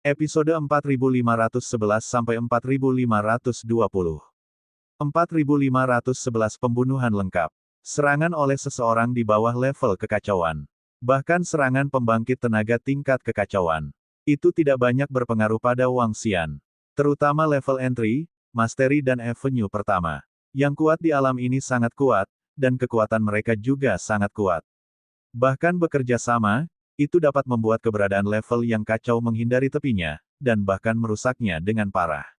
Episode 4511-4520. 4511 Pembunuhan lengkap. Serangan oleh seseorang di bawah level kekacauan. Bahkan serangan pembangkit tenaga tingkat kekacauan. Itu tidak banyak berpengaruh pada Wang Xian. Terutama level entry, mastery dan avenue pertama. Yang kuat di alam ini sangat kuat, dan kekuatan mereka juga sangat kuat. Bahkan bekerja sama, itu dapat membuat keberadaan level yang kacau menghindari tepinya, dan bahkan merusaknya dengan parah.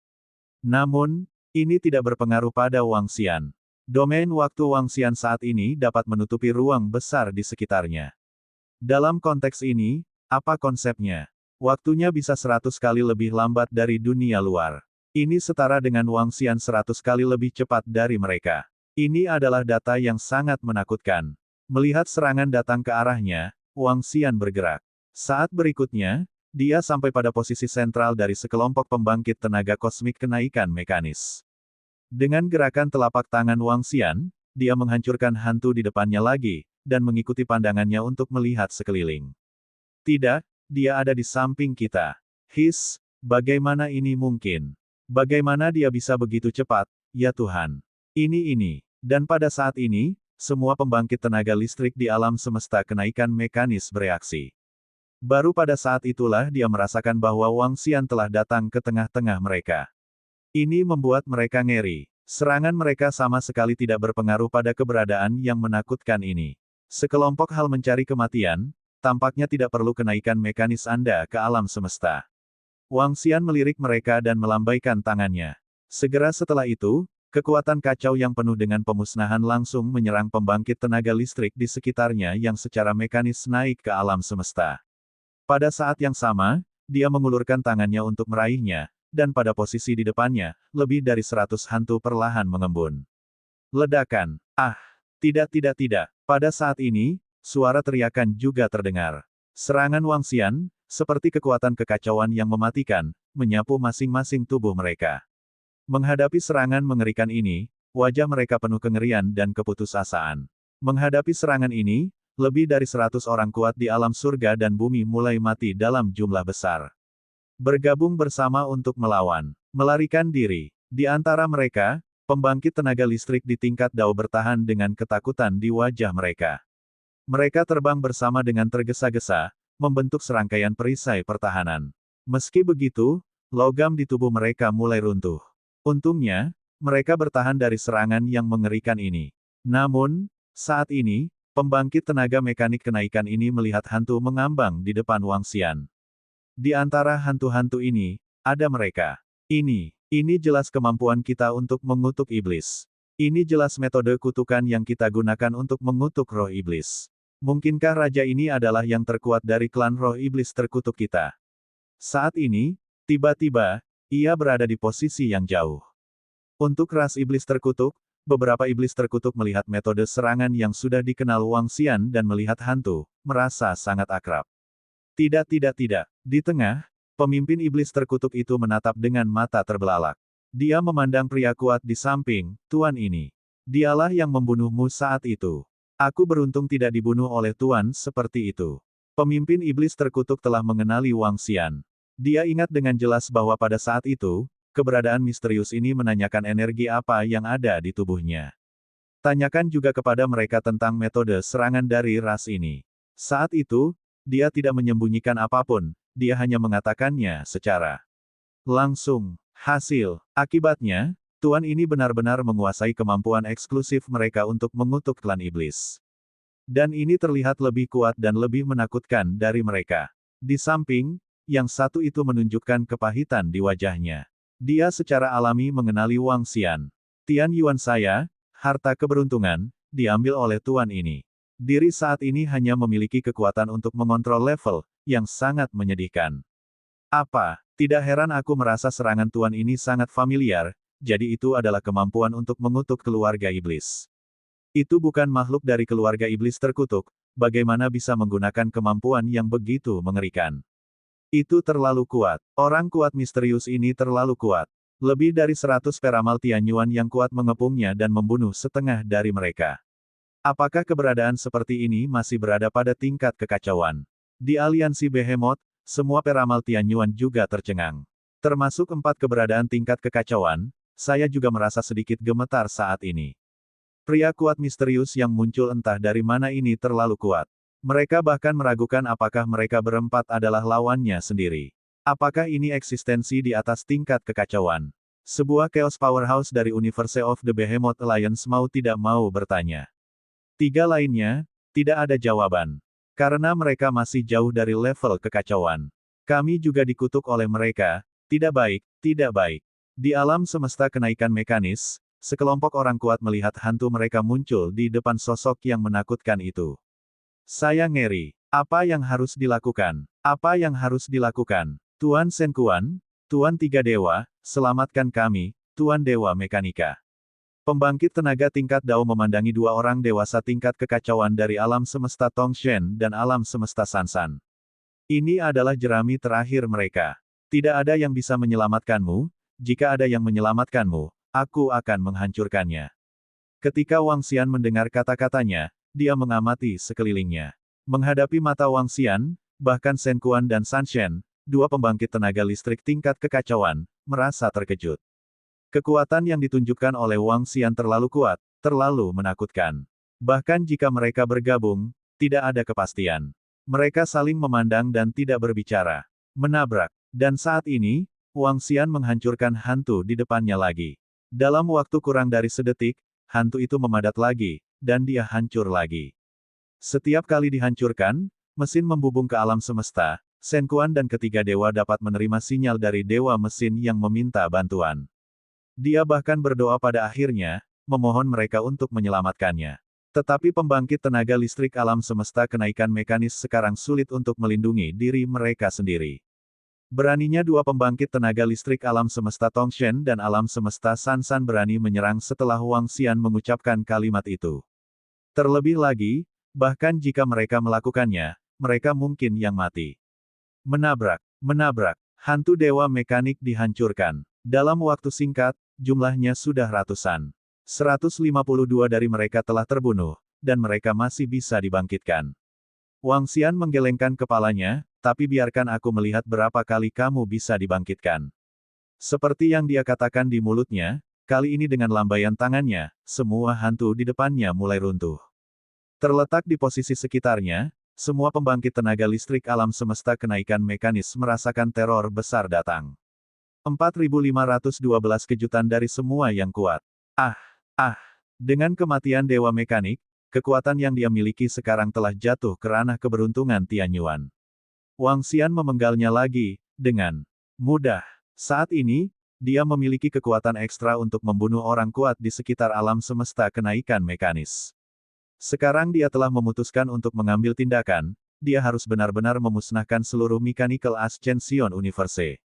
Namun, ini tidak berpengaruh pada Wang Xian. Domain waktu Wang Xian saat ini dapat menutupi ruang besar di sekitarnya. Dalam konteks ini, apa konsepnya? Waktunya bisa 100 kali lebih lambat dari dunia luar. Ini setara dengan Wang Xian 100 kali lebih cepat dari mereka. Ini adalah data yang sangat menakutkan. Melihat serangan datang ke arahnya, Wang Xian bergerak. Saat berikutnya, dia sampai pada posisi sentral dari sekelompok pembangkit tenaga kosmik kenaikan mekanis. Dengan gerakan telapak tangan Wang Xian, dia menghancurkan hantu di depannya lagi, dan mengikuti pandangannya untuk melihat sekeliling. Tidak, dia ada di samping kita. Bagaimana ini mungkin? Bagaimana dia bisa begitu cepat, ya Tuhan? Ini. Dan pada saat ini, semua pembangkit tenaga listrik di alam semesta kenaikan mekanis bereaksi. Baru pada saat itulah dia merasakan bahwa Wang Xian telah datang ke tengah-tengah mereka. Ini membuat mereka ngeri. Serangan mereka sama sekali tidak berpengaruh pada keberadaan yang menakutkan ini. Sekelompok hal mencari kematian, tampaknya tidak perlu kenaikan mekanis Anda ke alam semesta. Wang Xian melirik mereka dan melambaikan tangannya. Segera setelah itu, kekuatan kacau yang penuh dengan pemusnahan langsung menyerang pembangkit tenaga listrik di sekitarnya yang secara mekanis naik ke alam semesta. Pada saat yang sama, dia mengulurkan tangannya untuk meraihnya, dan pada posisi di depannya, lebih dari 100 hantu perlahan mengembun. Ledakan. Tidak. Pada saat ini, suara teriakan juga terdengar. Serangan Wang Xian, seperti kekuatan kekacauan yang mematikan, menyapu masing-masing tubuh mereka. Menghadapi serangan mengerikan ini, wajah mereka penuh kengerian dan keputusasaan. Menghadapi serangan ini, lebih dari 100 orang kuat di alam surga dan bumi mulai mati dalam jumlah besar. Bergabung bersama untuk melawan, melarikan diri. Di antara mereka, pembangkit tenaga listrik di tingkat Dao bertahan dengan ketakutan di wajah mereka. Mereka terbang bersama dengan tergesa-gesa, membentuk serangkaian perisai pertahanan. Meski begitu, logam di tubuh mereka mulai runtuh. Untungnya, mereka bertahan dari serangan yang mengerikan ini. Namun, saat ini, pembangkit tenaga mekanik kenaikan ini melihat hantu mengambang di depan Wang Xian. Di antara hantu-hantu ini, ada mereka. Ini jelas kemampuan kita untuk mengutuk iblis. Ini jelas metode kutukan yang kita gunakan untuk mengutuk roh iblis. Mungkinkah raja ini adalah yang terkuat dari klan roh iblis terkutuk kita? Saat ini, tiba-tiba, ia berada di posisi yang jauh. Untuk ras iblis terkutuk, beberapa iblis terkutuk melihat metode serangan yang sudah dikenal Wang Xian dan melihat hantu, merasa sangat akrab. Tidak. Di tengah, pemimpin iblis terkutuk itu menatap dengan mata terbelalak. Dia memandang pria kuat di samping, Tuan ini. Dialah yang membunuhmu saat itu. Aku beruntung tidak dibunuh oleh Tuan seperti itu. Pemimpin iblis terkutuk telah mengenali Wang Xian. Dia ingat dengan jelas bahwa pada saat itu, keberadaan misterius ini menanyakan energi apa yang ada di tubuhnya. Tanyakan juga kepada mereka tentang metode serangan dari ras ini. Saat itu, dia tidak menyembunyikan apapun, dia hanya mengatakannya secara langsung. Akibatnya, Tuan ini benar-benar menguasai kemampuan eksklusif mereka untuk mengutuk klan iblis. Dan ini terlihat lebih kuat dan lebih menakutkan dari mereka. Di samping, yang satu itu menunjukkan kepahitan di wajahnya. Dia secara alami mengenali Wang Xian. Tian Yuan saya, harta keberuntungan, diambil oleh Tuan ini. Diri saat ini hanya memiliki kekuatan untuk mengontrol level, yang sangat menyedihkan. Tidak heran aku merasa serangan Tuan ini sangat familiar, jadi itu adalah kemampuan untuk mengutuk keluarga iblis. Itu bukan makhluk dari keluarga iblis terkutuk, bagaimana bisa menggunakan kemampuan yang begitu mengerikan. Itu terlalu kuat. Orang kuat misterius ini terlalu kuat. Lebih dari 100 peramal Tianyuan yang kuat mengepungnya dan membunuh setengah dari mereka. Apakah keberadaan seperti ini masih berada pada tingkat kekacauan? Di aliansi Behemoth, semua peramal Tianyuan juga tercengang. Termasuk 4 keberadaan tingkat kekacauan, saya juga merasa sedikit gemetar saat ini. Pria kuat misterius yang muncul entah dari mana ini terlalu kuat. Mereka bahkan meragukan apakah mereka berempat adalah lawannya sendiri. Apakah ini eksistensi di atas tingkat kekacauan? Sebuah Chaos Powerhouse dari Universe of the Behemoth Alliance mau tidak mau bertanya. 3 lainnya, tidak ada jawaban. Karena mereka masih jauh dari level kekacauan. Kami juga dikutuk oleh mereka, tidak baik, tidak baik. Di alam semesta kenaikan mekanis, sekelompok orang kuat melihat hantu mereka muncul di depan sosok yang menakutkan itu. Saya ngeri. Apa yang harus dilakukan? Apa yang harus dilakukan? Tuan Senkuan, Tuan Tiga Dewa, selamatkan kami, Tuan Dewa Mekanika. Pembangkit tenaga tingkat Dao memandangi 2 orang dewasa tingkat kekacauan dari alam semesta Tongshen dan alam semesta Sansan. Ini adalah jerami terakhir mereka. Tidak ada yang bisa menyelamatkanmu, jika ada yang menyelamatkanmu, aku akan menghancurkannya. Ketika Wang Xian mendengar kata-katanya, dia mengamati sekelilingnya. Menghadapi mata Wang Xian, bahkan Shen Kuan dan San Shen, 2 pembangkit tenaga listrik tingkat kekacauan, merasa terkejut. Kekuatan yang ditunjukkan oleh Wang Xian terlalu kuat, terlalu menakutkan. Bahkan jika mereka bergabung, tidak ada kepastian. Mereka saling memandang dan tidak berbicara. Menabrak. Dan saat ini, Wang Xian menghancurkan hantu di depannya lagi. Dalam waktu kurang dari sedetik, hantu itu memadat lagi, dan dia hancur lagi. Setiap kali dihancurkan, mesin membubung ke alam semesta, Shen Kuan dan ketiga dewa dapat menerima sinyal dari dewa mesin yang meminta bantuan. Dia bahkan berdoa pada akhirnya, memohon mereka untuk menyelamatkannya. Tetapi pembangkit tenaga listrik alam semesta kenaikan mekanis sekarang sulit untuk melindungi diri mereka sendiri. Beraninya 2 pembangkit tenaga listrik alam semesta Tongshen dan alam semesta Sansan berani menyerang setelah Wang Xian mengucapkan kalimat itu. Terlebih lagi, bahkan jika mereka melakukannya, mereka mungkin yang mati. Menabrak, menabrak, hantu dewa mekanik dihancurkan. Dalam waktu singkat, jumlahnya sudah ratusan. 152 dari mereka telah terbunuh, dan mereka masih bisa dibangkitkan. Wang Xian menggelengkan kepalanya, tapi biarkan aku melihat berapa kali kamu bisa dibangkitkan. Seperti yang dia katakan di mulutnya, kali ini dengan lambaian tangannya, semua hantu di depannya mulai runtuh. Terletak di posisi sekitarnya, semua pembangkit tenaga listrik alam semesta kenaikan mekanis merasakan teror besar datang. 4.512 kejutan dari semua yang kuat. Dengan kematian Dewa Mekanik, kekuatan yang dia miliki sekarang telah jatuh ke ranah keberuntungan Tianyuan. Wang Xian memenggalnya lagi, dengan mudah. Saat ini, dia memiliki kekuatan ekstra untuk membunuh orang kuat di sekitar alam semesta kenaikan mekanis. Sekarang dia telah memutuskan untuk mengambil tindakan, dia harus benar-benar memusnahkan seluruh Mechanical Ascension Universe.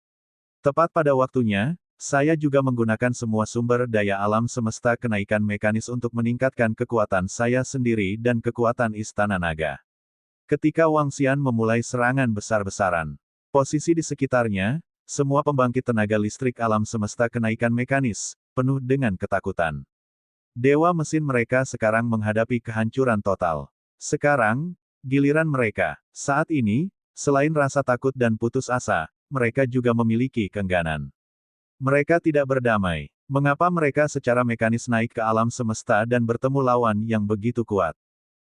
Tepat pada waktunya, saya juga menggunakan semua sumber daya alam semesta kenaikan mekanis untuk meningkatkan kekuatan saya sendiri dan kekuatan Istana Naga. Ketika Wang Xian memulai serangan besar-besaran, posisi di sekitarnya, semua pembangkit tenaga listrik alam semesta kenaikan mekanis, penuh dengan ketakutan. Dewa mesin mereka sekarang menghadapi kehancuran total. Sekarang, giliran mereka. Saat ini, selain rasa takut dan putus asa, mereka juga memiliki keengganan. Mereka tidak berdamai. Mengapa mereka secara mekanis naik ke alam semesta dan bertemu lawan yang begitu kuat?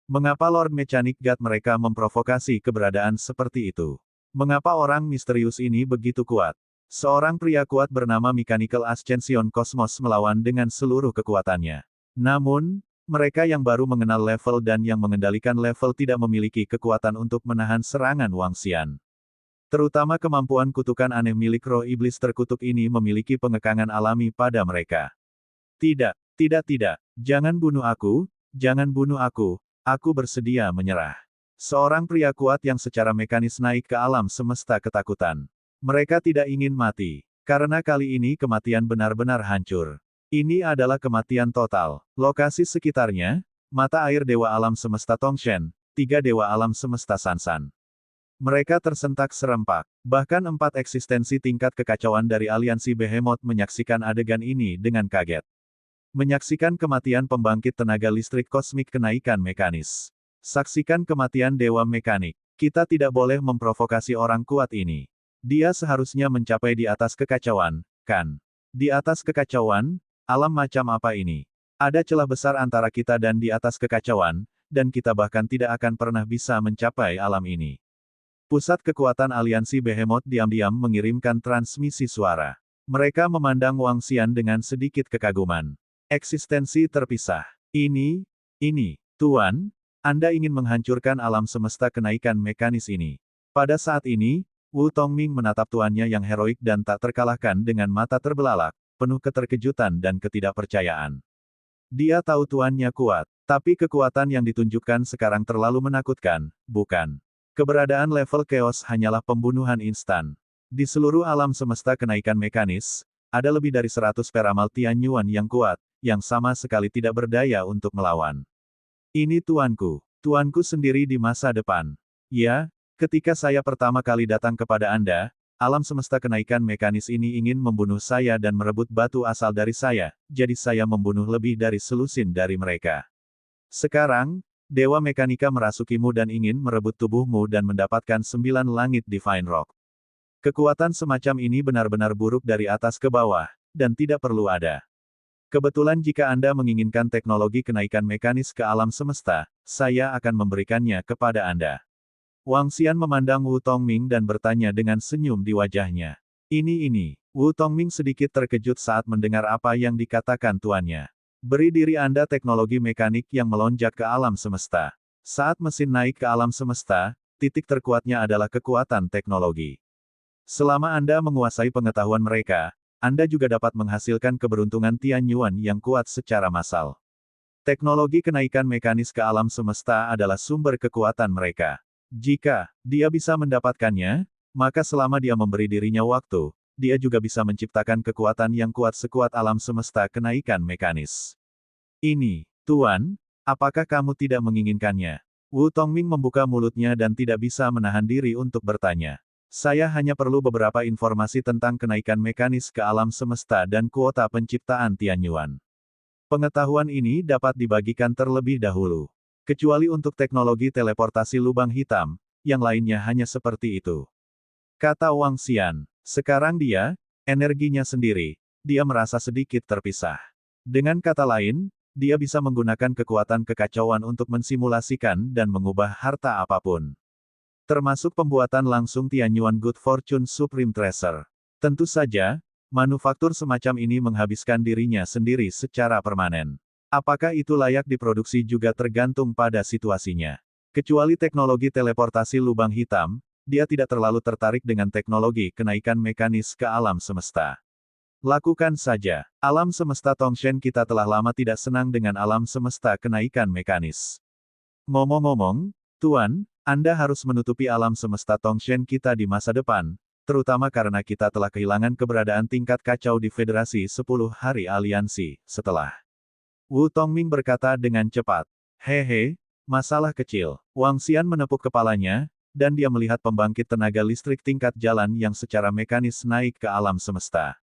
Mengapa Lord Mechanic God mereka memprovokasi keberadaan seperti itu? Mengapa orang misterius ini begitu kuat? Seorang pria kuat bernama Mechanical Ascension Cosmos melawan dengan seluruh kekuatannya. Namun, mereka yang baru mengenal level dan yang mengendalikan level tidak memiliki kekuatan untuk menahan serangan Wang Xian. Terutama kemampuan kutukan aneh milik roh iblis terkutuk ini memiliki pengekangan alami pada mereka. Tidak, tidak, jangan bunuh aku, aku bersedia menyerah. Seorang pria kuat yang secara mekanis naik ke alam semesta ketakutan. Mereka tidak ingin mati, karena kali ini kematian benar-benar hancur. Ini adalah kematian total. Lokasi sekitarnya, mata air dewa alam semesta Tongshen, 3 dewa alam semesta Sansan. Mereka tersentak serempak. Bahkan 4 eksistensi tingkat kekacauan dari aliansi Behemoth menyaksikan adegan ini dengan kaget. Menyaksikan kematian pembangkit tenaga listrik kosmik kenaikan mekanis. Saksikan kematian Dewa Mekanik. Kita tidak boleh memprovokasi orang kuat ini. Dia seharusnya mencapai di atas kekacauan, kan? Di atas kekacauan, alam macam apa ini? Ada celah besar antara kita dan di atas kekacauan, dan kita bahkan tidak akan pernah bisa mencapai alam ini. Pusat kekuatan aliansi Behemoth diam-diam mengirimkan transmisi suara. Mereka memandang Wang Xian dengan sedikit kekaguman. Eksistensi terpisah. Ini, Tuan, Anda ingin menghancurkan alam semesta kenaikan mekanis ini. Pada saat ini, Wu Tongming menatap tuannya yang heroik dan tak terkalahkan dengan mata terbelalak, penuh keterkejutan dan ketidakpercayaan. Dia tahu tuannya kuat, tapi kekuatan yang ditunjukkan sekarang terlalu menakutkan, bukan? Keberadaan level chaos hanyalah pembunuhan instan. Di seluruh alam semesta kenaikan mekanis, ada lebih dari 100 peramal Tianyuan yang kuat, yang sama sekali tidak berdaya untuk melawan. Ini tuanku sendiri di masa depan. Ya, ketika saya pertama kali datang kepada Anda, alam semesta kenaikan mekanis ini ingin membunuh saya dan merebut batu asal dari saya, jadi saya membunuh lebih dari selusin dari mereka. Sekarang, Dewa Mekanika merasukimu dan ingin merebut tubuhmu dan mendapatkan 9 langit Divine Rock. Kekuatan semacam ini benar-benar buruk dari atas ke bawah, dan tidak perlu ada. Kebetulan jika Anda menginginkan teknologi kenaikan mekanis ke alam semesta, saya akan memberikannya kepada Anda. Wang Xian memandang Wu Tongming dan bertanya dengan senyum di wajahnya. Ini. Wu Tongming sedikit terkejut saat mendengar apa yang dikatakan tuannya. Beri diri Anda teknologi mekanik yang melonjak ke alam semesta. Saat mesin naik ke alam semesta, titik terkuatnya adalah kekuatan teknologi. Selama Anda menguasai pengetahuan mereka, Anda juga dapat menghasilkan keberuntungan Tianyuan yang kuat secara massal. Teknologi kenaikan mekanis ke alam semesta adalah sumber kekuatan mereka. Jika dia bisa mendapatkannya, maka selama dia memberi dirinya waktu, dia juga bisa menciptakan kekuatan yang kuat sekuat alam semesta kenaikan mekanis. Ini, Tuan, apakah kamu tidak menginginkannya? Wu Tongming membuka mulutnya dan tidak bisa menahan diri untuk bertanya. Saya hanya perlu beberapa informasi tentang kenaikan mekanis ke alam semesta dan kuota penciptaan Tianyuan. Pengetahuan ini dapat dibagikan terlebih dahulu. Kecuali untuk teknologi teleportasi lubang hitam, yang lainnya hanya seperti itu. Kata Wang Xian. Sekarang energinya sendiri, dia merasa sedikit terpisah. Dengan kata lain, dia bisa menggunakan kekuatan kekacauan untuk mensimulasikan dan mengubah harta apapun. Termasuk pembuatan langsung Tianyuan Good Fortune Supreme Treasure. Tentu saja, manufaktur semacam ini menghabiskan dirinya sendiri secara permanen. Apakah itu layak diproduksi juga tergantung pada situasinya. Kecuali teknologi teleportasi lubang hitam, dia tidak terlalu tertarik dengan teknologi kenaikan mekanis ke alam semesta. Lakukan saja. Alam semesta Tongshen kita telah lama tidak senang dengan alam semesta kenaikan mekanis. Ngomong-ngomong, Tuan, Anda harus menutupi alam semesta Tongshen kita di masa depan, terutama karena kita telah kehilangan keberadaan tingkat kacau di Federasi 10 Hari Aliansi, setelah. Wu Tongming berkata dengan cepat. Hehe, masalah kecil. Wang Xian menepuk kepalanya, dan dia melihat pembangkit tenaga listrik tingkat jalan yang secara mekanis naik ke alam semesta.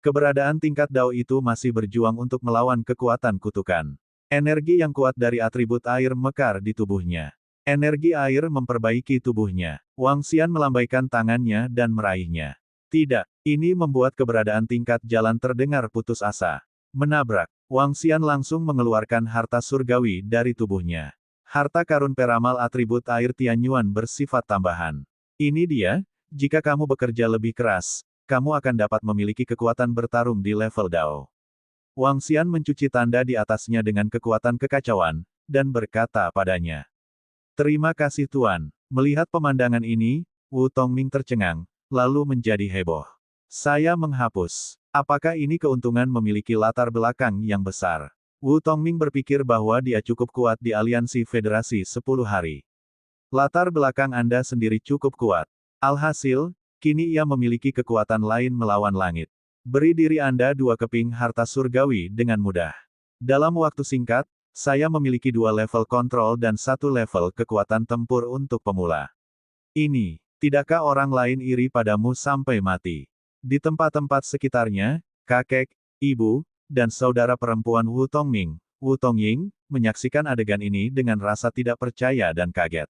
Keberadaan tingkat Dao itu masih berjuang untuk melawan kekuatan kutukan. Energi yang kuat dari atribut air mekar di tubuhnya. Energi air memperbaiki tubuhnya. Wang Xian melambaikan tangannya dan meraihnya. Tidak, ini membuat keberadaan tingkat jalan terdengar putus asa. Menabrak. Wang Xian langsung mengeluarkan harta surgawi dari tubuhnya. Harta karun peramal atribut air Tianyuan bersifat tambahan. Ini dia, jika kamu bekerja lebih keras, kamu akan dapat memiliki kekuatan bertarung di level Dao. Wang Xian mencuci tanda di atasnya dengan kekuatan kekacauan, dan berkata padanya. Terima kasih Tuan. Melihat pemandangan ini, Wu Tongming tercengang, lalu menjadi heboh. Saya menghapus. Apakah ini keuntungan memiliki latar belakang yang besar? Wu Tongming berpikir bahwa dia cukup kuat di aliansi Federasi 10 Hari. Latar belakang Anda sendiri cukup kuat. Alhasil, kini ia memiliki kekuatan lain melawan langit. Beri diri Anda 2 keping harta surgawi dengan mudah. Dalam waktu singkat, saya memiliki 2 level kontrol dan 1 level kekuatan tempur untuk pemula. Ini, tidakkah orang lain iri padamu sampai mati? Di tempat-tempat sekitarnya, kakek, ibu, dan saudara perempuan Wu Tongming, Wu Tongying, menyaksikan adegan ini dengan rasa tidak percaya dan kaget.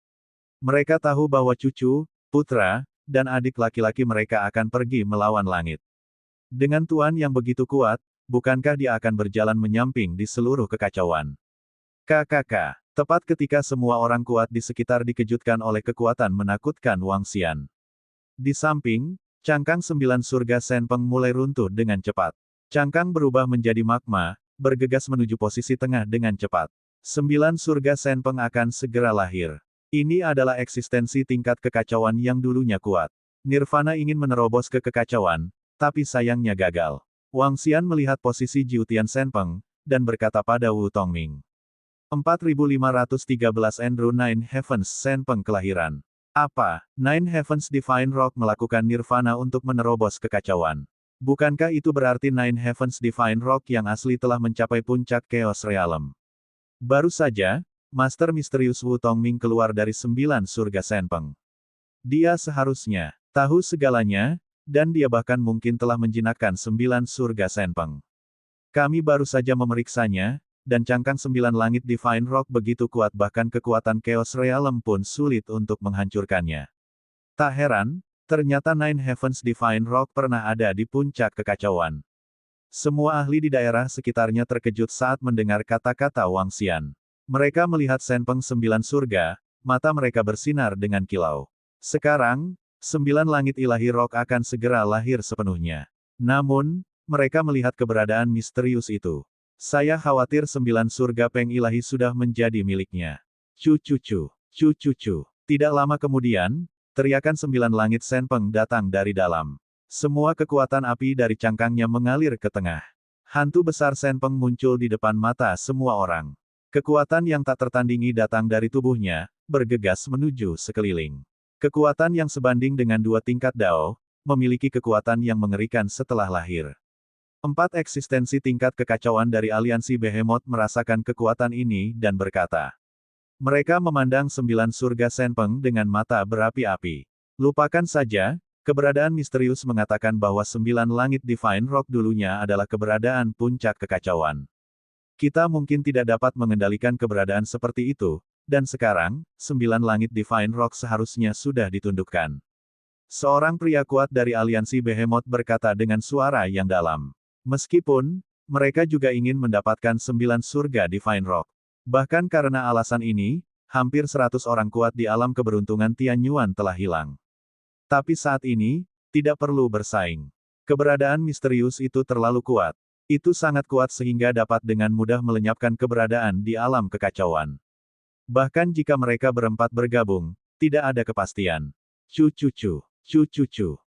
Mereka tahu bahwa cucu, putra, dan adik laki-laki mereka akan pergi melawan langit. Dengan Tuan yang begitu kuat, bukankah dia akan berjalan menyamping di seluruh kekacauan? KKK. Tepat ketika semua orang kuat di sekitar dikejutkan oleh kekuatan menakutkan Wang Xian. Di samping, cangkang 9 surga Senpeng mulai runtuh dengan cepat. Cangkang berubah menjadi magma, bergegas menuju posisi tengah dengan cepat. 9 surga Senpeng akan segera lahir. Ini adalah eksistensi tingkat kekacauan yang dulunya kuat. Nirvana ingin menerobos ke kekacauan, tapi sayangnya gagal. Wang Xian melihat posisi Jiutian Senpeng, dan berkata pada Wu Tongming. 4513 Andrew Nine Heavens Senpeng kelahiran. Apa, Nine Heavens Divine Rock melakukan Nirvana untuk menerobos kekacauan? Bukankah itu berarti Nine Heavens Divine Rock yang asli telah mencapai puncak Chaos Realm? Baru saja, Master Misterius Wu Tongming keluar dari 9 surga Senpeng. Dia seharusnya tahu segalanya, dan dia bahkan mungkin telah menjinakkan 9 surga Senpeng. Kami baru saja memeriksanya, dan cangkang 9 langit Divine Rock begitu kuat bahkan kekuatan Chaos Realm pun sulit untuk menghancurkannya. Tak heran, ternyata Nine Heavens Divine Rock pernah ada di puncak kekacauan. Semua ahli di daerah sekitarnya terkejut saat mendengar kata-kata Wang Xian. Mereka melihat Senpeng 9 surga, mata mereka bersinar dengan kilau. Sekarang, 9 langit ilahi rock akan segera lahir sepenuhnya. Namun, mereka melihat keberadaan misterius itu. Saya khawatir 9 surga Peng ilahi sudah menjadi miliknya. Cucucu. Tidak lama kemudian, teriakan 9 langit Senpeng datang dari dalam. Semua kekuatan api dari cangkangnya mengalir ke tengah. Hantu besar Senpeng muncul di depan mata semua orang. Kekuatan yang tak tertandingi datang dari tubuhnya, bergegas menuju sekeliling. Kekuatan yang sebanding dengan 2 tingkat Dao, memiliki kekuatan yang mengerikan setelah lahir. 4 eksistensi tingkat kekacauan dari aliansi Behemoth merasakan kekuatan ini dan berkata. Mereka memandang 9 surga Senpeng dengan mata berapi-api. Lupakan saja, keberadaan misterius mengatakan bahwa 9 langit Divine Rock dulunya adalah keberadaan puncak kekacauan. Kita mungkin tidak dapat mengendalikan keberadaan seperti itu, dan sekarang, 9 langit Divine Rock seharusnya sudah ditundukkan. Seorang pria kuat dari aliansi Behemoth berkata dengan suara yang dalam. Meskipun, mereka juga ingin mendapatkan 9 surga Divine Rock. Bahkan karena alasan ini, hampir 100 orang kuat di alam keberuntungan Tianyuan telah hilang. Tapi saat ini, tidak perlu bersaing. Keberadaan misterius itu terlalu kuat. Itu sangat kuat sehingga dapat dengan mudah melenyapkan keberadaan di alam kekacauan. Bahkan jika mereka berempat bergabung, tidak ada kepastian. Cucucu.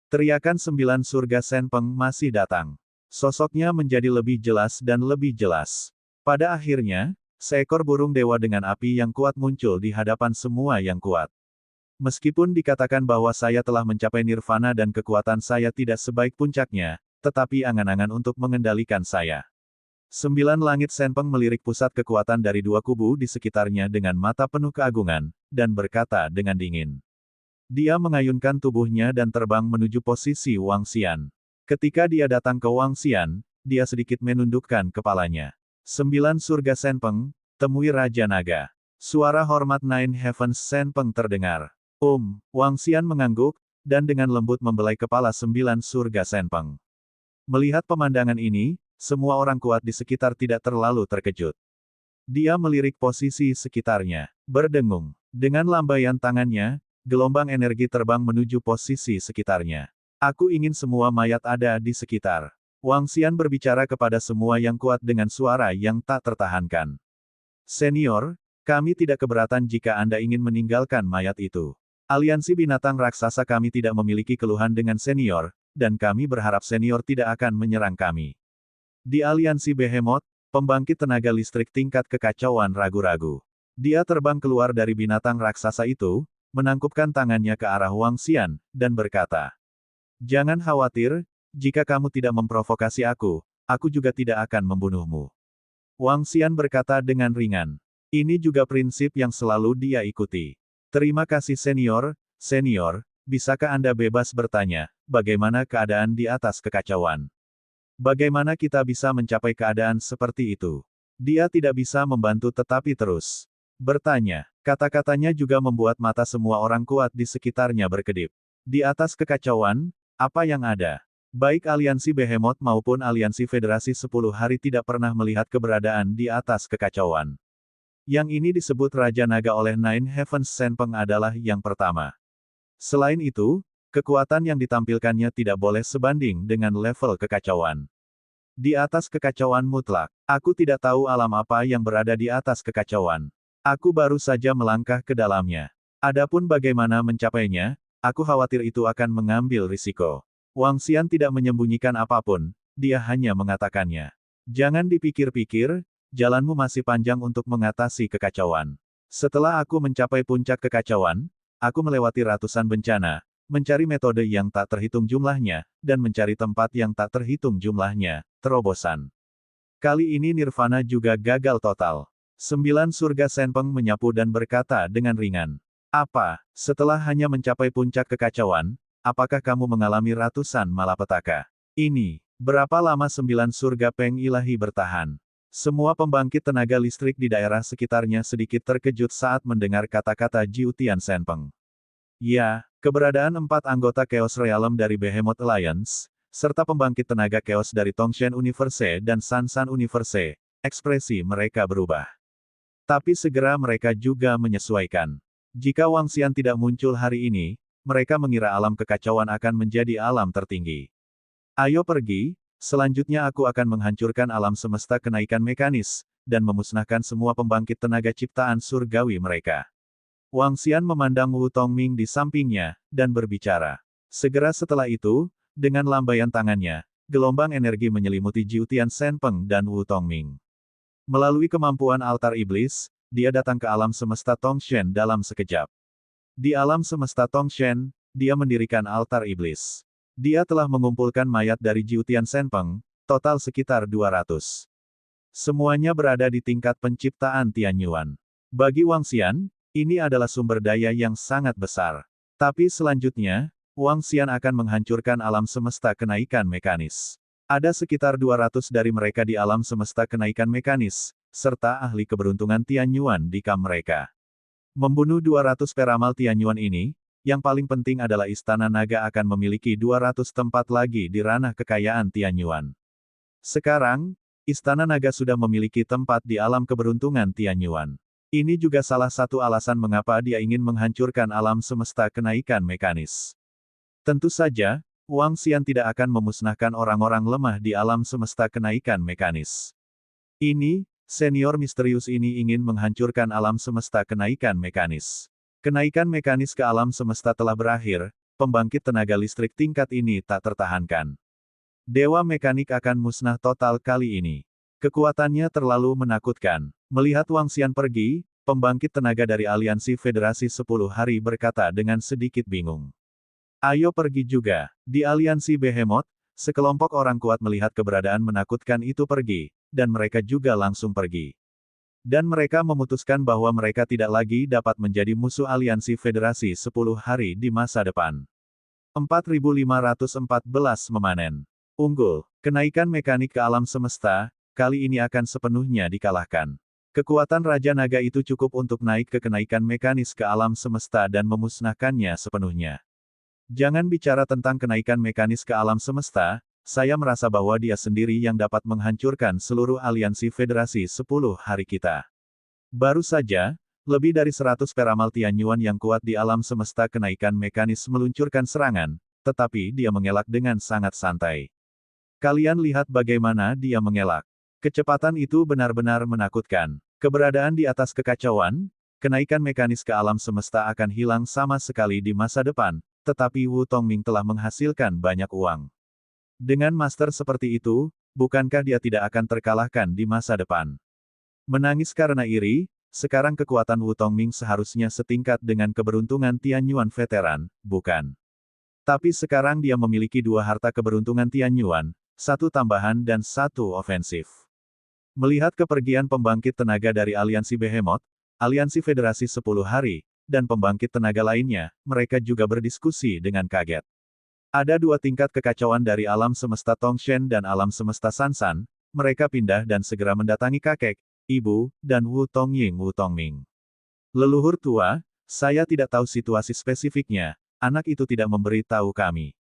Teriakan 9 surga Senpeng masih datang. Sosoknya menjadi lebih jelas dan lebih jelas. Pada akhirnya, seekor burung dewa dengan api yang kuat muncul di hadapan semua yang kuat. Meskipun dikatakan bahwa saya telah mencapai nirvana dan kekuatan saya tidak sebaik puncaknya, tetapi angan-angan untuk mengendalikan saya. 9 langit Senpeng melirik pusat kekuatan dari 2 kubu di sekitarnya dengan mata penuh keagungan, dan berkata dengan dingin. Dia mengayunkan tubuhnya dan terbang menuju posisi Wang Xian. Ketika dia datang ke Wang Xian, dia sedikit menundukkan kepalanya. 9 surga Senpeng, temui Raja Naga. Suara hormat Nine Heavens Senpeng terdengar. Wang Xian mengangguk, dan dengan lembut membelai kepala 9 surga Senpeng. Melihat pemandangan ini, semua orang kuat di sekitar tidak terlalu terkejut. Dia melirik posisi sekitarnya, berdengung. Dengan lambaian tangannya, gelombang energi terbang menuju posisi sekitarnya. Aku ingin semua mayat ada di sekitar. Wang Xian berbicara kepada semua yang kuat dengan suara yang tak tertahankan. Senior, kami tidak keberatan jika Anda ingin meninggalkan mayat itu. Aliansi binatang raksasa kami tidak memiliki keluhan dengan senior, dan kami berharap senior tidak akan menyerang kami. Di aliansi Behemoth, pembangkit tenaga listrik tingkat kekacauan ragu-ragu. Dia terbang keluar dari binatang raksasa itu, menangkupkan tangannya ke arah Wang Xian, dan berkata. Jangan khawatir, jika kamu tidak memprovokasi aku juga tidak akan membunuhmu. Wang Xian berkata dengan ringan. Ini juga prinsip yang selalu dia ikuti. Terima kasih senior, bisakah Anda bebas bertanya, bagaimana keadaan di atas kekacauan? Bagaimana kita bisa mencapai keadaan seperti itu? Dia tidak bisa membantu tetapi terus bertanya. Kata-katanya juga membuat mata semua orang kuat di sekitarnya berkedip. Di atas kekacauan, apa yang ada? Baik aliansi Behemoth maupun aliansi Federasi 10 Hari tidak pernah melihat keberadaan di atas kekacauan. Yang ini disebut Raja Naga oleh Nine Heavens Senpeng adalah yang pertama. Selain itu, kekuatan yang ditampilkannya tidak boleh sebanding dengan level kekacauan. Di atas kekacauan mutlak, aku tidak tahu alam apa yang berada di atas kekacauan. Aku baru saja melangkah ke dalamnya. Adapun bagaimana mencapainya, aku khawatir itu akan mengambil risiko. Wang Xian tidak menyembunyikan apapun, dia hanya mengatakannya. Jangan dipikir-pikir, jalanmu masih panjang untuk mengatasi kekacauan. Setelah aku mencapai puncak kekacauan, aku melewati ratusan bencana, mencari metode yang tak terhitung jumlahnya, dan mencari tempat yang tak terhitung jumlahnya, terobosan. Kali ini Nirvana juga gagal total. 9 surga Senpeng menyapu dan berkata dengan ringan. Apa, setelah hanya mencapai puncak kekacauan, apakah kamu mengalami ratusan malapetaka? Ini, berapa lama 9 surga Peng Ilahi bertahan? Semua pembangkit tenaga listrik di daerah sekitarnya sedikit terkejut saat mendengar kata-kata Jiu Tian Senpeng. Ya, keberadaan 4 anggota Chaos Realm dari Behemoth Alliance, serta pembangkit tenaga Chaos dari Tongshan Universe dan Sansan Universe, ekspresi mereka berubah. Tapi segera mereka juga menyesuaikan. Jika Wang Xian tidak muncul hari ini, mereka mengira alam kekacauan akan menjadi alam tertinggi. Ayo pergi, selanjutnya aku akan menghancurkan alam semesta kenaikan mekanis, dan memusnahkan semua pembangkit tenaga ciptaan surgawi mereka. Wang Xian memandang Wu Tongming di sampingnya, dan berbicara. Segera setelah itu, dengan lambaian tangannya, gelombang energi menyelimuti Jiu Tian Senpeng dan Wu Tongming. Melalui kemampuan altar iblis, dia datang ke alam semesta Tongshan dalam sekejap. Di alam semesta Tongshan, dia mendirikan altar iblis. Dia telah mengumpulkan mayat dari Jiu Tian Senpeng, total sekitar 200. Semuanya berada di tingkat penciptaan Tianyuan. Bagi Wang Xian, ini adalah sumber daya yang sangat besar. Tapi selanjutnya, Wang Xian akan menghancurkan alam semesta kenaikan mekanis. Ada sekitar 200 dari mereka di alam semesta kenaikan mekanis, serta ahli keberuntungan Tianyuan di kamp mereka. Membunuh 200 peramal Tianyuan ini, yang paling penting adalah Istana Naga akan memiliki 200 tempat lagi di ranah kekayaan Tianyuan. Sekarang, Istana Naga sudah memiliki tempat di alam keberuntungan Tianyuan. Ini juga salah satu alasan mengapa dia ingin menghancurkan alam semesta kenaikan mekanis. Tentu saja, Wang Xian tidak akan memusnahkan orang-orang lemah di alam semesta kenaikan mekanis. Ini, senior misterius ini ingin menghancurkan alam semesta kenaikan mekanis. Kenaikan mekanis ke alam semesta telah berakhir, pembangkit tenaga listrik tingkat ini tak tertahankan. Dewa mekanik akan musnah total kali ini. Kekuatannya terlalu menakutkan. Melihat Wang Xian pergi, pembangkit tenaga dari aliansi Federasi 10 Hari berkata dengan sedikit bingung. Ayo pergi juga. Di aliansi Behemoth, sekelompok orang kuat melihat keberadaan menakutkan itu pergi, dan mereka juga langsung pergi. Dan mereka memutuskan bahwa mereka tidak lagi dapat menjadi musuh aliansi Federasi 10 Hari di masa depan. 4514 memanen. Unggul. Kenaikan mekanik ke alam semesta, kali ini akan sepenuhnya dikalahkan. Kekuatan Raja Naga itu cukup untuk naik ke kenaikan mekanis ke alam semesta dan memusnahkannya sepenuhnya. Jangan bicara tentang kenaikan mekanis ke alam semesta, saya merasa bahwa dia sendiri yang dapat menghancurkan seluruh aliansi Federasi 10 Hari kita. Baru saja, lebih dari 100 peramal Tianyuan yang kuat di alam semesta kenaikan mekanis meluncurkan serangan, tetapi dia mengelak dengan sangat santai. Kalian lihat bagaimana dia mengelak. Kecepatan itu benar-benar menakutkan. Keberadaan di atas kekacauan, kenaikan mekanis ke alam semesta akan hilang sama sekali di masa depan, tetapi Wu Tongming telah menghasilkan banyak uang. Dengan master seperti itu, bukankah dia tidak akan terkalahkan di masa depan? Menangis karena iri, sekarang kekuatan Wu Tongming seharusnya setingkat dengan keberuntungan Tianyuan veteran, bukan? Tapi sekarang dia memiliki 2 harta keberuntungan Tianyuan, 1 tambahan dan 1 ofensif. Melihat kepergian pembangkit tenaga dari aliansi Behemoth, aliansi Federasi 10 Hari, dan pembangkit tenaga lainnya, mereka juga berdiskusi dengan kaget. Ada 2 tingkat kekacauan dari alam semesta Tongshan dan alam semesta Sansan, mereka pindah dan segera mendatangi kakek, ibu, dan Wu Tongying Wu Tongming. Leluhur tua, saya tidak tahu situasi spesifiknya, anak itu tidak memberi tahu kami.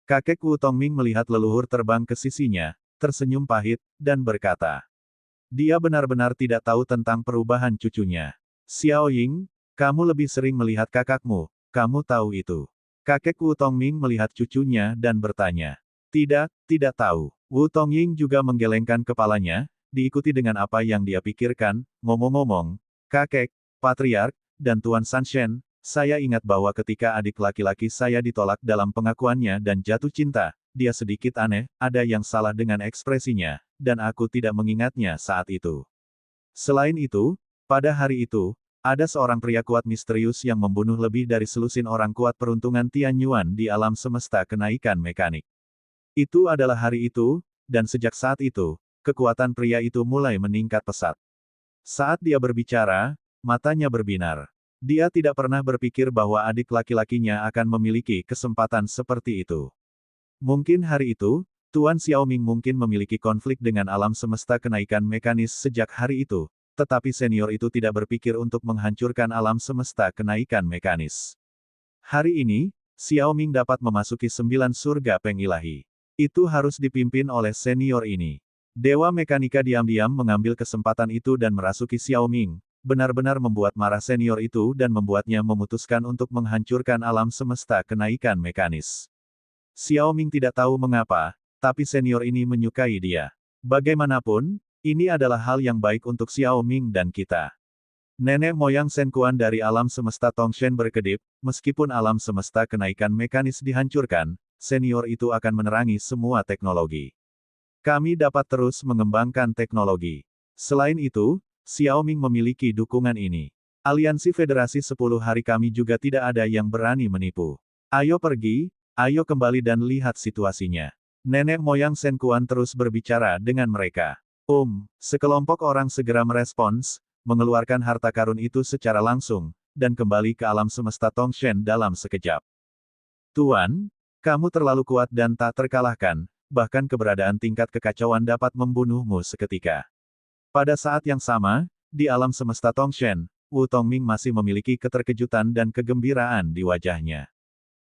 Kakek Wu Tongming melihat leluhur terbang ke sisinya, tersenyum pahit, dan berkata. Dia benar-benar tidak tahu tentang perubahan cucunya. Xiao Ying, kamu lebih sering melihat kakakmu, kamu tahu itu. Kakek Wu Tongming melihat cucunya dan bertanya. Tidak, tidak tahu. Wu Tongying juga menggelengkan kepalanya, diikuti dengan apa yang dia pikirkan, ngomong-ngomong, kakek, patriark, dan Tuan Sanshen, saya ingat bahwa ketika adik laki-laki saya ditolak dalam pengakuannya dan jatuh cinta, dia sedikit aneh, ada yang salah dengan ekspresinya, dan aku tidak mengingatnya saat itu. Selain itu, pada hari itu, ada seorang pria kuat misterius yang membunuh lebih dari selusin orang kuat peruntungan Tianyuan di alam semesta kenaikan mekanik. Itu adalah hari itu, dan sejak saat itu, kekuatan pria itu mulai meningkat pesat. Saat dia berbicara, matanya berbinar. Dia tidak pernah berpikir bahwa adik laki-lakinya akan memiliki kesempatan seperti itu. Mungkin hari itu, Tuan Xiaoming mungkin memiliki konflik dengan alam semesta kenaikan mekanis sejak hari itu, tetapi senior itu tidak berpikir untuk menghancurkan alam semesta kenaikan mekanis. Hari ini, Xiaoming dapat memasuki 9 surga Peng Ilahi. Itu harus dipimpin oleh senior ini. Dewa Mekanika diam-diam mengambil kesempatan itu dan merasuki Xiaoming, benar-benar membuat marah senior itu dan membuatnya memutuskan untuk menghancurkan alam semesta kenaikan mekanis. Xiaoming tidak tahu mengapa, tapi senior ini menyukai dia. Bagaimanapun, ini adalah hal yang baik untuk Xiaoming dan kita. Nenek moyang Shen Quan dari alam semesta Tongshen berkedip, meskipun alam semesta kenaikan mekanis dihancurkan, senior itu akan menerangi semua teknologi. Kami dapat terus mengembangkan teknologi. Selain itu, Xiaoming memiliki dukungan ini. Aliansi Federasi 10 Hari kami juga tidak ada yang berani menipu. Ayo pergi, ayo kembali dan lihat situasinya. Nenek moyang Shen Quan terus berbicara dengan mereka. Sekelompok orang segera merespons, mengeluarkan harta karun itu secara langsung, dan kembali ke alam semesta Tongshen dalam sekejap. Tuan, kamu terlalu kuat dan tak terkalahkan, bahkan keberadaan tingkat kekacauan dapat membunuhmu seketika. Pada saat yang sama, di alam semesta Tongshen, Wu Tongming masih memiliki keterkejutan dan kegembiraan di wajahnya.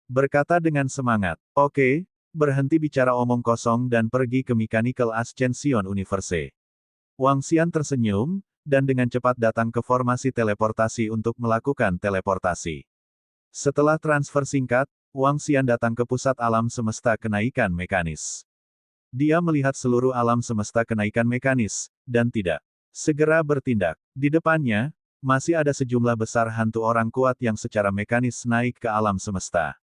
Berkata dengan semangat, oke, berhenti bicara omong kosong dan pergi ke Mechanical Ascension Universe. Wang Xian tersenyum, dan dengan cepat datang ke formasi teleportasi untuk melakukan teleportasi. Setelah transfer singkat, Wang Xian datang ke pusat alam semesta kenaikan mekanis. Dia melihat seluruh alam semesta kenaikan mekanis, dan tidak segera bertindak. Di depannya, masih ada sejumlah besar hantu orang kuat yang secara mekanis naik ke alam semesta.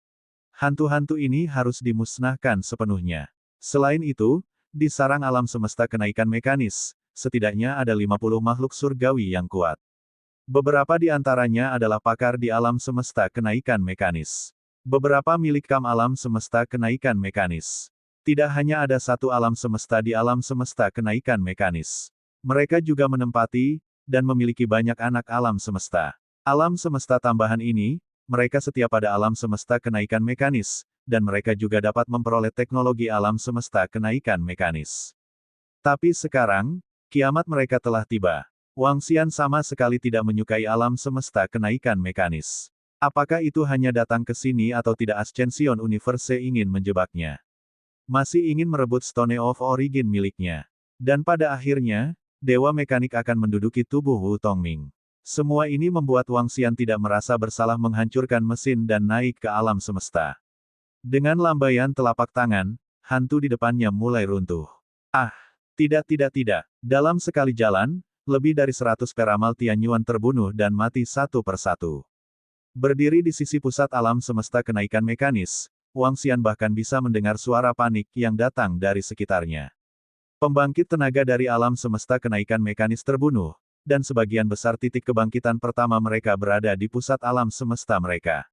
Hantu-hantu ini harus dimusnahkan sepenuhnya. Selain itu, di sarang alam semesta kenaikan mekanis, setidaknya ada 50 makhluk surgawi yang kuat. Beberapa di antaranya adalah pakar di alam semesta kenaikan mekanis. Beberapa milik kam alam semesta kenaikan mekanis. Tidak hanya ada satu alam semesta di alam semesta kenaikan mekanis. Mereka juga menempati, dan memiliki banyak anak alam semesta. Alam semesta tambahan ini, mereka setia pada alam semesta kenaikan mekanis, dan mereka juga dapat memperoleh teknologi alam semesta kenaikan mekanis. Tapi sekarang, kiamat mereka telah tiba. Wang Xian sama sekali tidak menyukai alam semesta kenaikan mekanis. Apakah itu hanya datang ke sini atau tidak Ascension Universe ingin menjebaknya? Masih ingin merebut Stone of Origin miliknya. Dan pada akhirnya, Dewa Mekanik akan menduduki tubuh Wu Tongming. Semua ini membuat Wang Xian tidak merasa bersalah menghancurkan mesin dan naik ke alam semesta. Dengan lambaian telapak tangan, hantu di depannya mulai runtuh. Tidak. Dalam sekali jalan, lebih dari 100 peramal Tianyuan terbunuh dan mati satu persatu. Berdiri di sisi pusat alam semesta kenaikan mekanis, Wang Xian bahkan bisa mendengar suara panik yang datang dari sekitarnya. Pembangkit tenaga dari alam semesta kenaikan mekanis terbunuh, dan sebagian besar titik kebangkitan pertama mereka berada di pusat alam semesta mereka.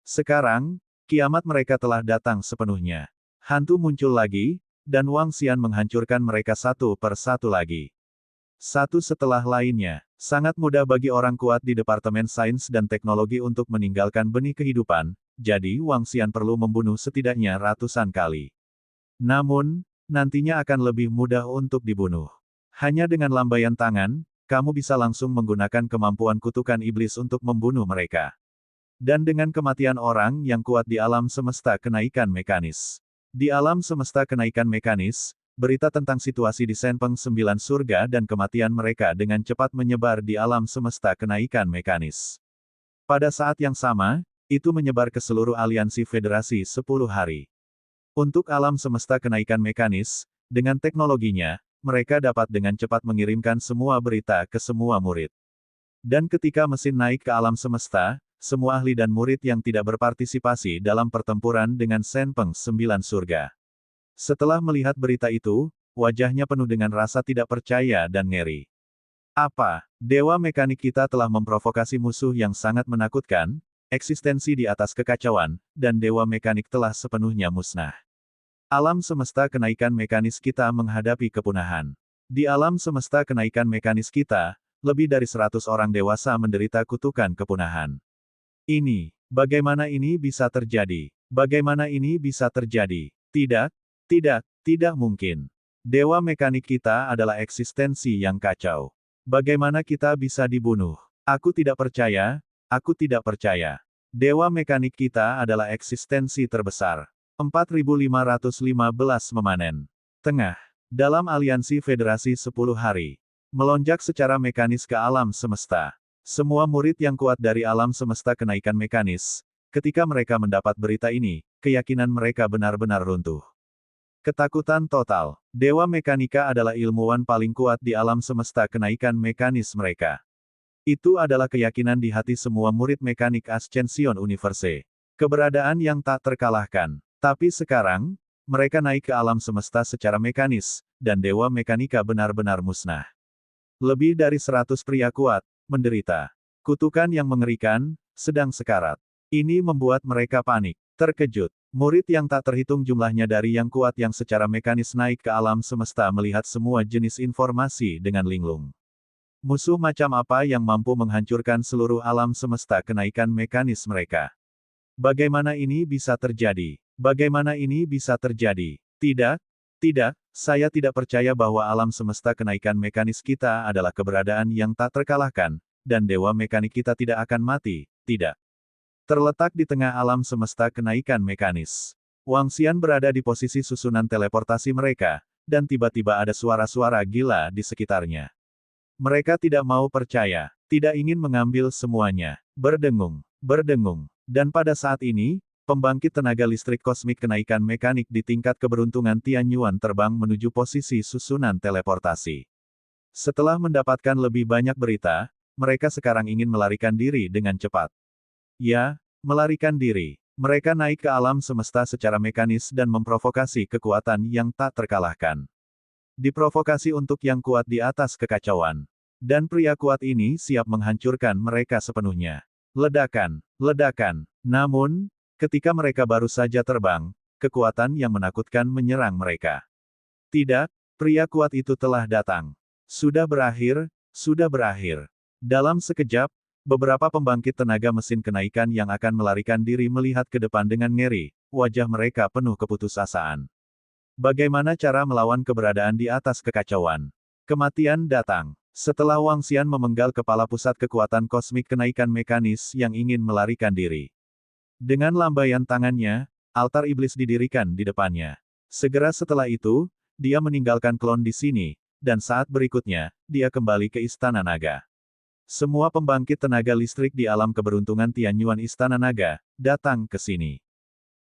Sekarang, kiamat mereka telah datang sepenuhnya. Hantu muncul lagi, dan Wang Xian menghancurkan mereka satu per satu lagi. Satu setelah lainnya, sangat mudah bagi orang kuat di Departemen Sains dan Teknologi untuk meninggalkan benih kehidupan, jadi Wang Xian perlu membunuh setidaknya ratusan kali. Namun, nantinya akan lebih mudah untuk dibunuh. Hanya dengan lambaian tangan, kamu bisa langsung menggunakan kemampuan kutukan iblis untuk membunuh mereka. Dan dengan kematian orang yang kuat di alam semesta kenaikan mekanis. Di alam semesta kenaikan mekanis, berita tentang situasi di Senpeng Sembilan Surga dan kematian mereka dengan cepat menyebar di alam semesta kenaikan mekanis. Pada saat yang sama, itu menyebar ke seluruh aliansi Federasi 10 hari. Untuk alam semesta kenaikan mekanis, dengan teknologinya, mereka dapat dengan cepat mengirimkan semua berita ke semua murid. Dan ketika mesin naik ke alam semesta, semua ahli dan murid yang tidak berpartisipasi dalam pertempuran dengan Senpeng Sembilan Surga. Setelah melihat berita itu, wajahnya penuh dengan rasa tidak percaya dan ngeri. Apa? Dewa mekanik kita telah memprovokasi musuh yang sangat menakutkan, eksistensi di atas kekacauan, dan dewa mekanik telah sepenuhnya musnah. Alam semesta kenaikan mekanis kita menghadapi kepunahan. Di alam semesta kenaikan mekanis kita, lebih dari 100 orang dewasa menderita kutukan kepunahan. Bagaimana ini bisa terjadi? Bagaimana ini bisa terjadi? Tidak mungkin. Dewa mekanik kita adalah eksistensi yang kacau. Bagaimana kita bisa dibunuh? Aku tidak percaya. Dewa mekanik kita adalah eksistensi terbesar. 4515 memanen. Tengah. Dalam aliansi Federasi 10 hari. Melonjak secara mekanis ke alam semesta. Semua murid yang kuat dari alam semesta kenaikan mekanis, ketika mereka mendapat berita ini, keyakinan mereka benar-benar runtuh. Ketakutan total. Dewa mekanika adalah ilmuwan paling kuat di alam semesta kenaikan mekanis mereka. Itu adalah keyakinan di hati semua murid mekanik Ascension Universe. Keberadaan yang tak terkalahkan. Tapi sekarang, mereka naik ke alam semesta secara mekanis, dan dewa mekanika benar-benar musnah. Lebih dari 100 pria kuat, menderita. Kutukan yang mengerikan, sedang sekarat. Ini membuat mereka panik, terkejut. Murid yang tak terhitung jumlahnya dari yang kuat yang secara mekanis naik ke alam semesta melihat semua jenis informasi dengan linglung. Musuh macam apa yang mampu menghancurkan seluruh alam semesta kenaikan mekanis mereka? Bagaimana ini bisa terjadi? Bagaimana ini bisa terjadi? Tidak, saya tidak percaya bahwa alam semesta kenaikan mekanis kita adalah keberadaan yang tak terkalahkan, dan dewa mekanik kita tidak akan mati, tidak. Terletak di tengah alam semesta kenaikan mekanis. Wang Xian berada di posisi susunan teleportasi mereka, dan tiba-tiba ada suara-suara gila di sekitarnya. Mereka tidak mau percaya, tidak ingin mengambil semuanya. Berdengung. Dan pada saat ini, pembangkit tenaga listrik kosmik kenaikan mekanik di tingkat keberuntungan Tianyuan terbang menuju posisi susunan teleportasi. Setelah mendapatkan lebih banyak berita, mereka sekarang ingin melarikan diri dengan cepat. Ya, melarikan diri. Mereka naik ke alam semesta secara mekanis dan memprovokasi kekuatan yang tak terkalahkan. Diprovokasi untuk yang kuat di atas kekacauan. Dan pria kuat ini siap menghancurkan mereka sepenuhnya. Ledakan. Namun, ketika mereka baru saja terbang, kekuatan yang menakutkan menyerang mereka. Tidak, pria kuat itu telah datang. Sudah berakhir. Dalam sekejap, beberapa pembangkit tenaga mesin kenaikan yang akan melarikan diri melihat ke depan dengan ngeri, wajah mereka penuh keputusasaan. Bagaimana cara melawan keberadaan di atas kekacauan? Kematian datang. Setelah Wang Xian memenggal kepala pusat kekuatan kosmik kenaikan mekanis yang ingin melarikan diri. Dengan lambaian tangannya, altar iblis didirikan di depannya. Segera setelah itu, dia meninggalkan klon di sini, dan saat berikutnya, dia kembali ke Istana Naga. Semua pembangkit tenaga listrik di alam keberuntungan Tianyuan Istana Naga, datang ke sini.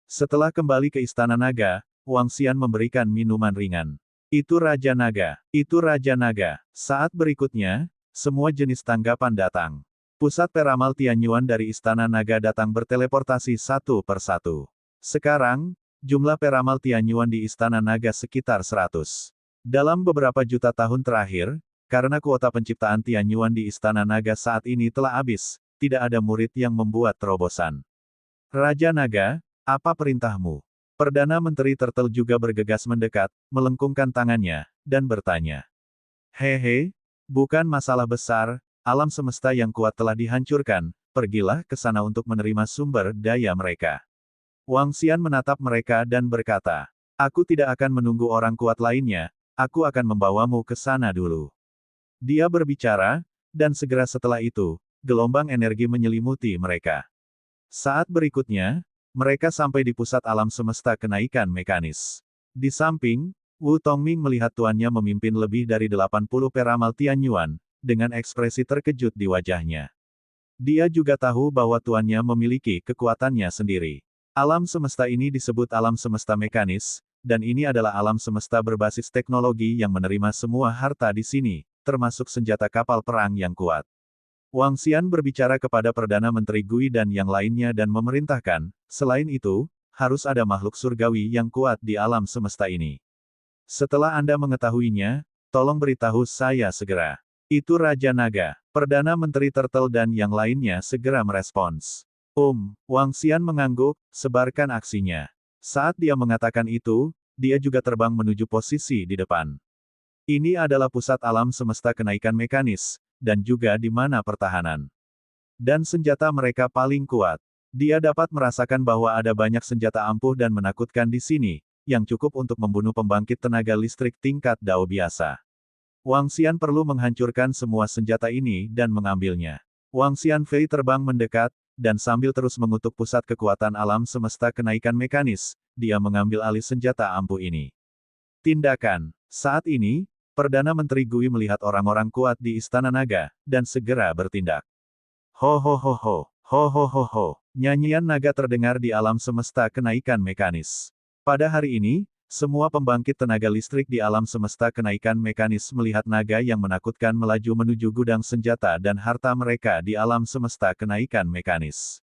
Setelah kembali ke Istana Naga, Wang Xian memberikan minuman ringan. Itu Raja Naga. Saat berikutnya, semua jenis tanggapan datang. Pusat peramal Tianyuan dari Istana Naga datang berteleportasi satu persatu. Sekarang, jumlah peramal Tianyuan di Istana Naga sekitar 100. Dalam beberapa juta tahun terakhir, karena kuota penciptaan Tianyuan di Istana Naga saat ini telah habis, tidak ada murid yang membuat terobosan. Raja Naga, apa perintahmu? Perdana Menteri Turtle juga bergegas mendekat, melengkungkan tangannya, dan bertanya. Hehe, bukan masalah besar, alam semesta yang kuat telah dihancurkan, pergilah ke sana untuk menerima sumber daya mereka. Wang Xian menatap mereka dan berkata, aku tidak akan menunggu orang kuat lainnya, aku akan membawamu ke sana dulu. Dia berbicara, dan segera setelah itu, gelombang energi menyelimuti mereka. Saat berikutnya, mereka sampai di pusat alam semesta kenaikan mekanis. Di samping, Wu Tongming melihat tuannya memimpin lebih dari 80 peramal Tianyuan, dengan ekspresi terkejut di wajahnya. Dia juga tahu bahwa tuannya memiliki kekuatannya sendiri. Alam semesta ini disebut alam semesta mekanis, dan ini adalah alam semesta berbasis teknologi yang menerima semua harta di sini, termasuk senjata kapal perang yang kuat. Wang Xian berbicara kepada Perdana Menteri Gui dan yang lainnya dan memerintahkan, selain itu, harus ada makhluk surgawi yang kuat di alam semesta ini. Setelah Anda mengetahuinya, tolong beritahu saya segera. Itu Raja Naga, Perdana Menteri Turtle dan yang lainnya segera merespons. Wang Xian mengangguk, sebarkan aksinya. Saat dia mengatakan itu, dia juga terbang menuju posisi di depan. Ini adalah pusat alam semesta kenaikan mekanis, dan juga di mana pertahanan dan senjata mereka paling kuat. Dia dapat merasakan bahwa ada banyak senjata ampuh dan menakutkan di sini, yang cukup untuk membunuh pembangkit tenaga listrik tingkat Dao biasa. Wang Xian perlu menghancurkan semua senjata ini dan mengambilnya. Wang Xianfei terbang mendekat, dan sambil terus mengutuk pusat kekuatan alam semesta kenaikan mekanis, dia mengambil alih senjata ampuh ini. Tindakan. Saat ini, Perdana Menteri Gui melihat orang-orang kuat di Istana Naga, dan segera bertindak. Ho ho ho ho, ho ho ho ho. Nyanyian naga terdengar di alam semesta kenaikan mekanis. Pada hari ini, semua pembangkit tenaga listrik di alam semesta kenaikan mekanis melihat naga yang menakutkan melaju menuju gudang senjata dan harta mereka di alam semesta kenaikan mekanis.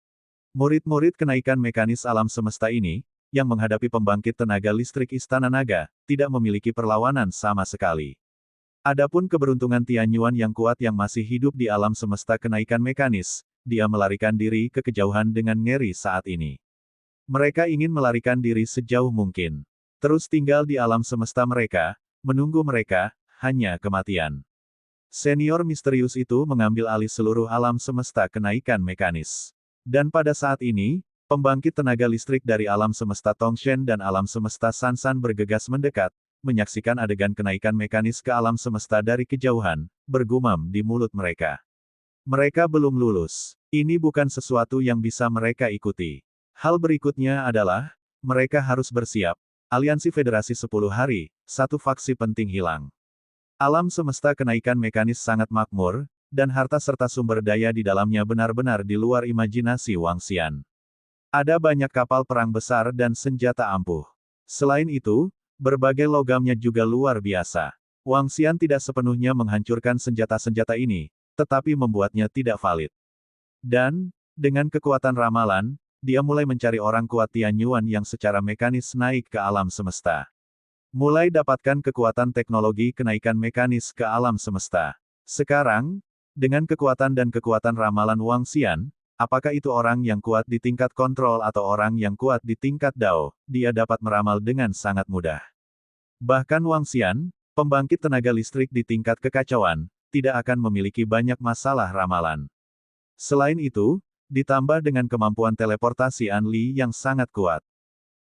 Murid-murid kenaikan mekanis alam semesta ini, yang menghadapi pembangkit tenaga listrik Istana Naga, tidak memiliki perlawanan sama sekali. Adapun keberuntungan Tianyuan yang kuat yang masih hidup di alam semesta kenaikan mekanis, dia melarikan diri ke kejauhan dengan ngeri saat ini. Mereka ingin melarikan diri sejauh mungkin. Terus tinggal di alam semesta mereka, menunggu mereka, hanya kematian. Senior misterius itu mengambil alih seluruh alam semesta kenaikan mekanis. Dan pada saat ini, pembangkit tenaga listrik dari alam semesta Tongshen dan alam semesta Sansan bergegas mendekat, menyaksikan adegan kenaikan mekanis ke alam semesta dari kejauhan, bergumam di mulut mereka. Mereka belum lulus. Ini bukan sesuatu yang bisa mereka ikuti. Hal berikutnya adalah, mereka harus bersiap. Aliansi Federasi 10 hari, satu faksi penting hilang. Alam semesta kenaikan mekanis sangat makmur, dan harta serta sumber daya di dalamnya benar-benar di luar imajinasi Wang Xian. Ada banyak kapal perang besar dan senjata ampuh. Selain itu, berbagai logamnya juga luar biasa. Wang Xian tidak sepenuhnya menghancurkan senjata-senjata ini, tetapi membuatnya tidak valid. Dan, dengan kekuatan ramalan, dia mulai mencari orang kuat Tianyuan yang secara mekanis naik ke alam semesta. Mulai dapatkan kekuatan teknologi kenaikan mekanis ke alam semesta. Sekarang, dengan kekuatan dan kekuatan ramalan Wang Xian, apakah itu orang yang kuat di tingkat kontrol atau orang yang kuat di tingkat Dao, dia dapat meramal dengan sangat mudah. Bahkan Wang Xian, pembangkit tenaga listrik di tingkat kekacauan, tidak akan memiliki banyak masalah ramalan. Selain itu, ditambah dengan kemampuan teleportasi An Li yang sangat kuat.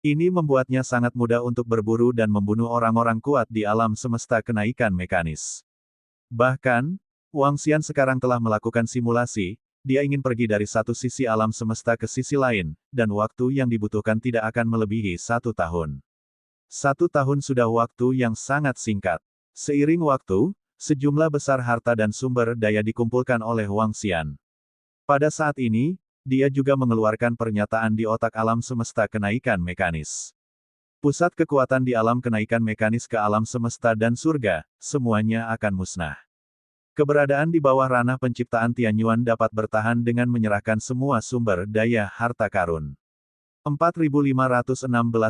Ini membuatnya sangat mudah untuk berburu dan membunuh orang-orang kuat di alam semesta kenaikan mekanis. Bahkan, Wang Xian sekarang telah melakukan simulasi, dia ingin pergi dari satu sisi alam semesta ke sisi lain, dan waktu yang dibutuhkan tidak akan melebihi 1 tahun. 1 tahun sudah waktu yang sangat singkat. Seiring waktu, sejumlah besar harta dan sumber daya dikumpulkan oleh Wang Xian. Pada saat ini, dia juga mengeluarkan pernyataan di otak alam semesta kenaikan mekanis. Pusat kekuatan di alam kenaikan mekanis ke alam semesta dan surga, semuanya akan musnah. Keberadaan di bawah ranah penciptaan Tianyuan dapat bertahan dengan menyerahkan semua sumber daya harta karun. 4516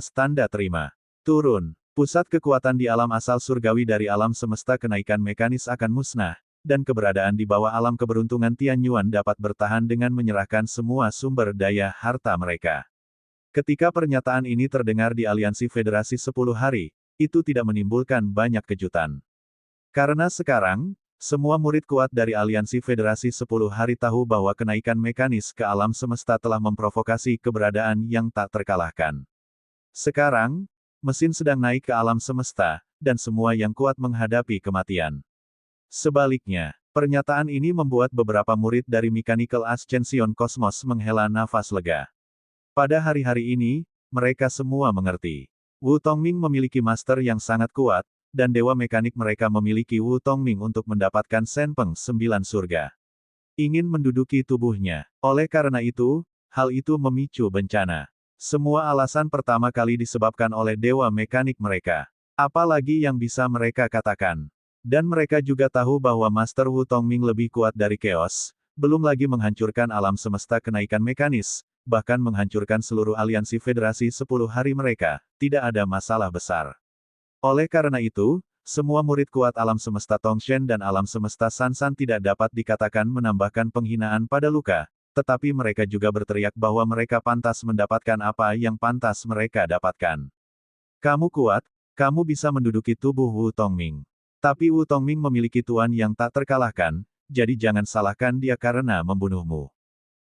tanda terima. Turun. Pusat kekuatan di alam asal surgawi dari alam semesta kenaikan mekanis akan musnah, dan keberadaan di bawah alam keberuntungan Tianyuan dapat bertahan dengan menyerahkan semua sumber daya harta mereka. Ketika pernyataan ini terdengar di Aliansi Federasi 10 hari, itu tidak menimbulkan banyak kejutan. Karena sekarang, semua murid kuat dari Aliansi Federasi 10 hari tahu bahwa kenaikan mekanis ke alam semesta telah memprovokasi keberadaan yang tak terkalahkan. Sekarang, mesin sedang naik ke alam semesta, dan semua yang kuat menghadapi kematian. Sebaliknya, pernyataan ini membuat beberapa murid dari Mechanical Ascension Cosmos menghela nafas lega. Pada hari-hari ini, mereka semua mengerti. Wu Tongming memiliki master yang sangat kuat, dan dewa mekanik mereka memiliki Wu Tongming untuk mendapatkan Senpeng 9 surga. Ingin menduduki tubuhnya. Oleh karena itu, hal itu memicu bencana. Semua alasan pertama kali disebabkan oleh dewa mekanik mereka. Apalagi yang bisa mereka katakan. Dan mereka juga tahu bahwa Master Wu Tongming lebih kuat dari Chaos, belum lagi menghancurkan alam semesta kenaikan mekanis, bahkan menghancurkan seluruh aliansi federasi 10 hari mereka, tidak ada masalah besar. Oleh karena itu, semua murid kuat alam semesta Tongshen dan alam semesta Sansan tidak dapat dikatakan menambahkan penghinaan pada luka, tetapi mereka juga berteriak bahwa mereka pantas mendapatkan apa yang pantas mereka dapatkan. Kamu kuat, kamu bisa menduduki tubuh Wu Tongming. Tapi Wu Tongming memiliki tuan yang tak terkalahkan, jadi jangan salahkan dia karena membunuhmu.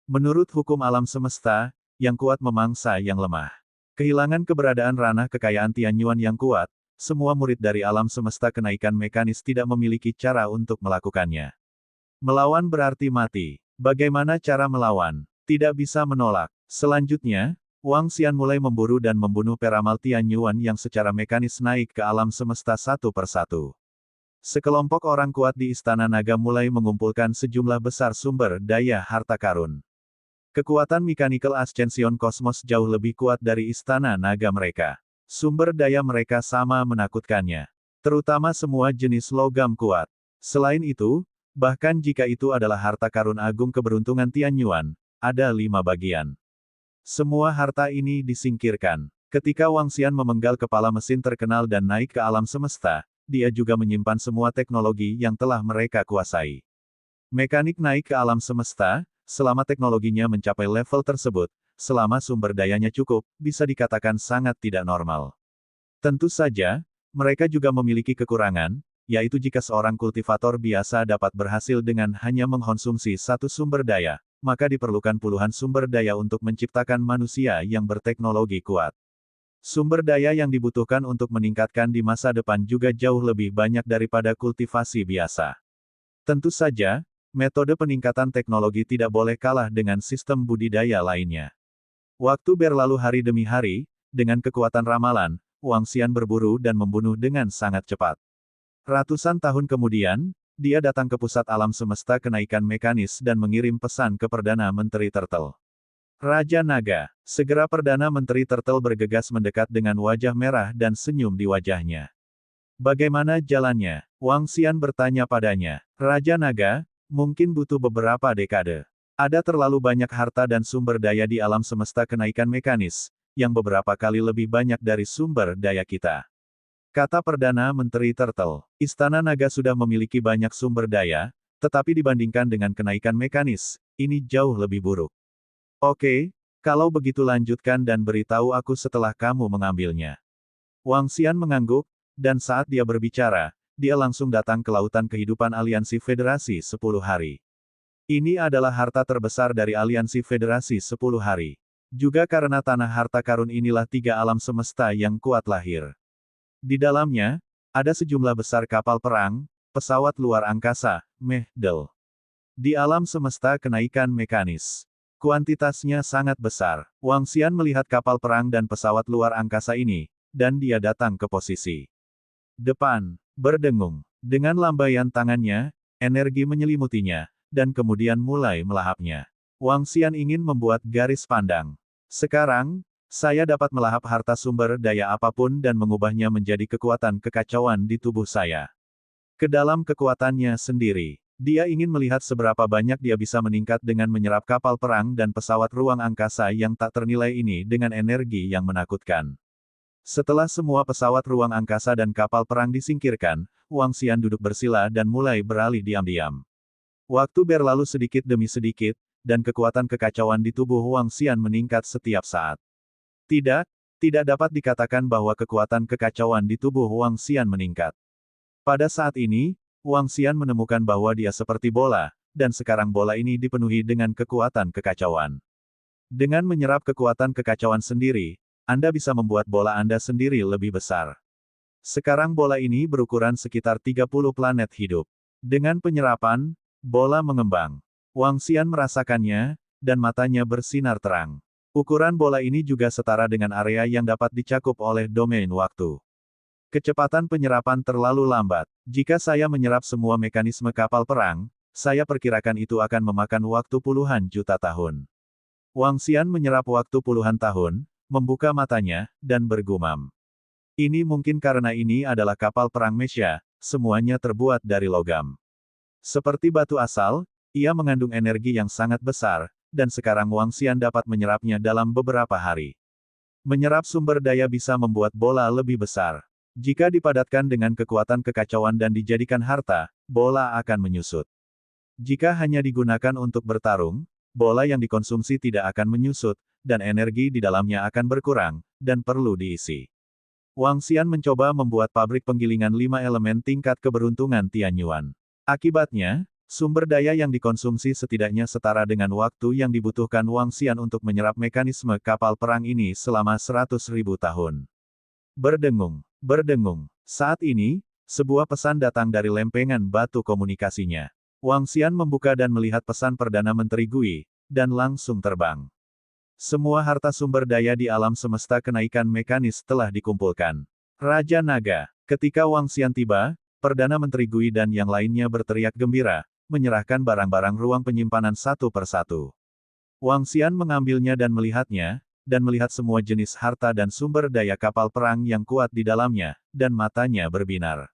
Menurut hukum alam semesta, yang kuat memangsa yang lemah. Kehilangan keberadaan ranah kekayaan Tianyuan yang kuat, semua murid dari alam semesta kenaikan mekanis tidak memiliki cara untuk melakukannya. Melawan berarti mati. Bagaimana cara melawan? Tidak bisa menolak. Selanjutnya, Wang Xian mulai memburu dan membunuh peramal Tianyuan yang secara mekanis naik ke alam semesta satu persatu. Sekelompok orang kuat di Istana Naga mulai mengumpulkan sejumlah besar sumber daya harta karun. Kekuatan Mechanical Ascension Cosmos jauh lebih kuat dari Istana Naga mereka. Sumber daya mereka sama menakutkannya. Terutama semua jenis logam kuat. Selain itu, bahkan jika itu adalah harta karun agung keberuntungan Tianyuan, ada 5 bagian. Semua harta ini disingkirkan. Ketika Wang Xian memenggal kepala mesin terkenal dan naik ke alam semesta, dia juga menyimpan semua teknologi yang telah mereka kuasai. Mekanik naik ke alam semesta, selama teknologinya mencapai level tersebut, selama sumber dayanya cukup, bisa dikatakan sangat tidak normal. Tentu saja, mereka juga memiliki kekurangan, yaitu jika seorang kultivator biasa dapat berhasil dengan hanya mengkonsumsi satu sumber daya, maka diperlukan puluhan sumber daya untuk menciptakan manusia yang berteknologi kuat. Sumber daya yang dibutuhkan untuk meningkatkan di masa depan juga jauh lebih banyak daripada kultivasi biasa. Tentu saja, metode peningkatan teknologi tidak boleh kalah dengan sistem budidaya lainnya. Waktu berlalu hari demi hari, dengan kekuatan ramalan, Wang Xian berburu dan membunuh dengan sangat cepat. Ratusan tahun kemudian, dia datang ke pusat alam semesta kenaikan mekanis dan mengirim pesan ke Perdana Menteri Turtle. Raja Naga, segera Perdana Menteri Turtle bergegas mendekat dengan wajah merah dan senyum di wajahnya. Bagaimana jalannya? Wang Xian bertanya padanya. Raja Naga, mungkin butuh beberapa dekade. Ada terlalu banyak harta dan sumber daya di alam semesta kenaikan mekanis, yang beberapa kali lebih banyak dari sumber daya kita. Kata Perdana Menteri Turtle, Istana Naga sudah memiliki banyak sumber daya, tetapi dibandingkan dengan kenaikan mekanis, ini jauh lebih buruk. Oke, kalau begitu lanjutkan dan beritahu aku setelah kamu mengambilnya. Wang Xian mengangguk, dan saat dia berbicara, dia langsung datang ke lautan kehidupan aliansi federasi 10 hari. Ini adalah harta terbesar dari aliansi federasi 10 hari. Juga karena tanah harta karun inilah 3 alam semesta yang kuat lahir. Di dalamnya, ada sejumlah besar kapal perang, pesawat luar angkasa, Mehdel. Di alam semesta kenaikan mekanis. Kuantitasnya sangat besar. Wang Xian melihat kapal perang dan pesawat luar angkasa ini, dan dia datang ke posisi depan, berdengung. Dengan lambaian tangannya, energi menyelimutinya, dan kemudian mulai melahapnya. Wang Xian ingin membuat garis pandang. Sekarang, saya dapat melahap harta sumber daya apapun dan mengubahnya menjadi kekuatan kekacauan di tubuh saya. Ke dalam kekuatannya sendiri, dia ingin melihat seberapa banyak dia bisa meningkat dengan menyerap kapal perang dan pesawat ruang angkasa yang tak ternilai ini dengan energi yang menakutkan. Setelah semua pesawat ruang angkasa dan kapal perang disingkirkan, Wang Xian duduk bersila dan mulai beralih diam-diam. Waktu berlalu sedikit demi sedikit, dan kekuatan kekacauan di tubuh Wang Xian meningkat setiap saat. Tidak dapat dikatakan bahwa kekuatan kekacauan di tubuh Wang Xian meningkat. Pada saat ini, Wang Xian menemukan bahwa dia seperti bola, dan sekarang bola ini dipenuhi dengan kekuatan kekacauan. Dengan menyerap kekuatan kekacauan sendiri, Anda bisa membuat bola Anda sendiri lebih besar. Sekarang bola ini berukuran sekitar 30 planet hidup. Dengan penyerapan, bola mengembang. Wang Xian merasakannya, dan matanya bersinar terang. Ukuran bola ini juga setara dengan area yang dapat dicakup oleh domain waktu. Kecepatan penyerapan terlalu lambat. Jika saya menyerap semua mekanisme kapal perang, saya perkirakan itu akan memakan waktu puluhan juta tahun. Wang Xian menyerap waktu puluhan tahun, membuka matanya, dan bergumam. Ini mungkin karena ini adalah kapal perang Mesya, semuanya terbuat dari logam. Seperti batu asal, ia mengandung energi yang sangat besar, dan sekarang Wang Xian dapat menyerapnya dalam beberapa hari. Menyerap sumber daya bisa membuat bola lebih besar. Jika dipadatkan dengan kekuatan kekacauan dan dijadikan harta, bola akan menyusut. Jika hanya digunakan untuk bertarung, bola yang dikonsumsi tidak akan menyusut, dan energi di dalamnya akan berkurang, dan perlu diisi. Wang Xian mencoba membuat pabrik penggilingan 5 elemen tingkat keberuntungan Tianyuan. Akibatnya, sumber daya yang dikonsumsi setidaknya setara dengan waktu yang dibutuhkan Wang Xian untuk menyerap mekanisme kapal perang ini selama 100.000 tahun. Berdengung, berdengung. Saat ini, sebuah pesan datang dari lempengan batu komunikasinya. Wang Xian membuka dan melihat pesan Perdana Menteri Gui, dan langsung terbang. Semua harta sumber daya di alam semesta kenaikan mekanis telah dikumpulkan. Raja Naga. Ketika Wang Xian tiba, Perdana Menteri Gui dan yang lainnya berteriak gembira, menyerahkan barang-barang ruang penyimpanan satu persatu. Wang Xian mengambilnya dan melihat semua jenis harta dan sumber daya kapal perang yang kuat di dalamnya, dan matanya berbinar.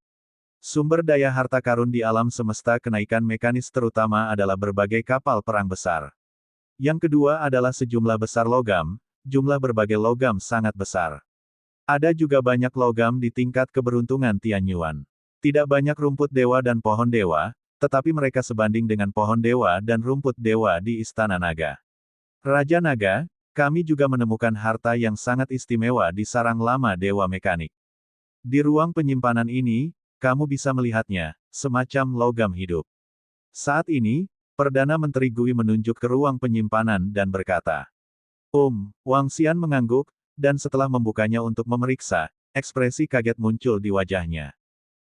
Sumber daya harta karun di alam semesta kenaikan mekanis terutama adalah berbagai kapal perang besar. Yang kedua adalah sejumlah besar logam, jumlah berbagai logam sangat besar. Ada juga banyak logam di tingkat keberuntungan Tianyuan. Tidak banyak rumput dewa dan pohon dewa, tetapi mereka sebanding dengan pohon dewa dan rumput dewa di Istana Naga. Raja Naga, kami juga menemukan harta yang sangat istimewa di sarang lama Dewa Mekanik. Di ruang penyimpanan ini, kamu bisa melihatnya, semacam logam hidup. Saat ini, Perdana Menteri Gui menunjuk ke ruang penyimpanan dan berkata, Wang Xian mengangguk, dan setelah membukanya untuk memeriksa, ekspresi kaget muncul di wajahnya.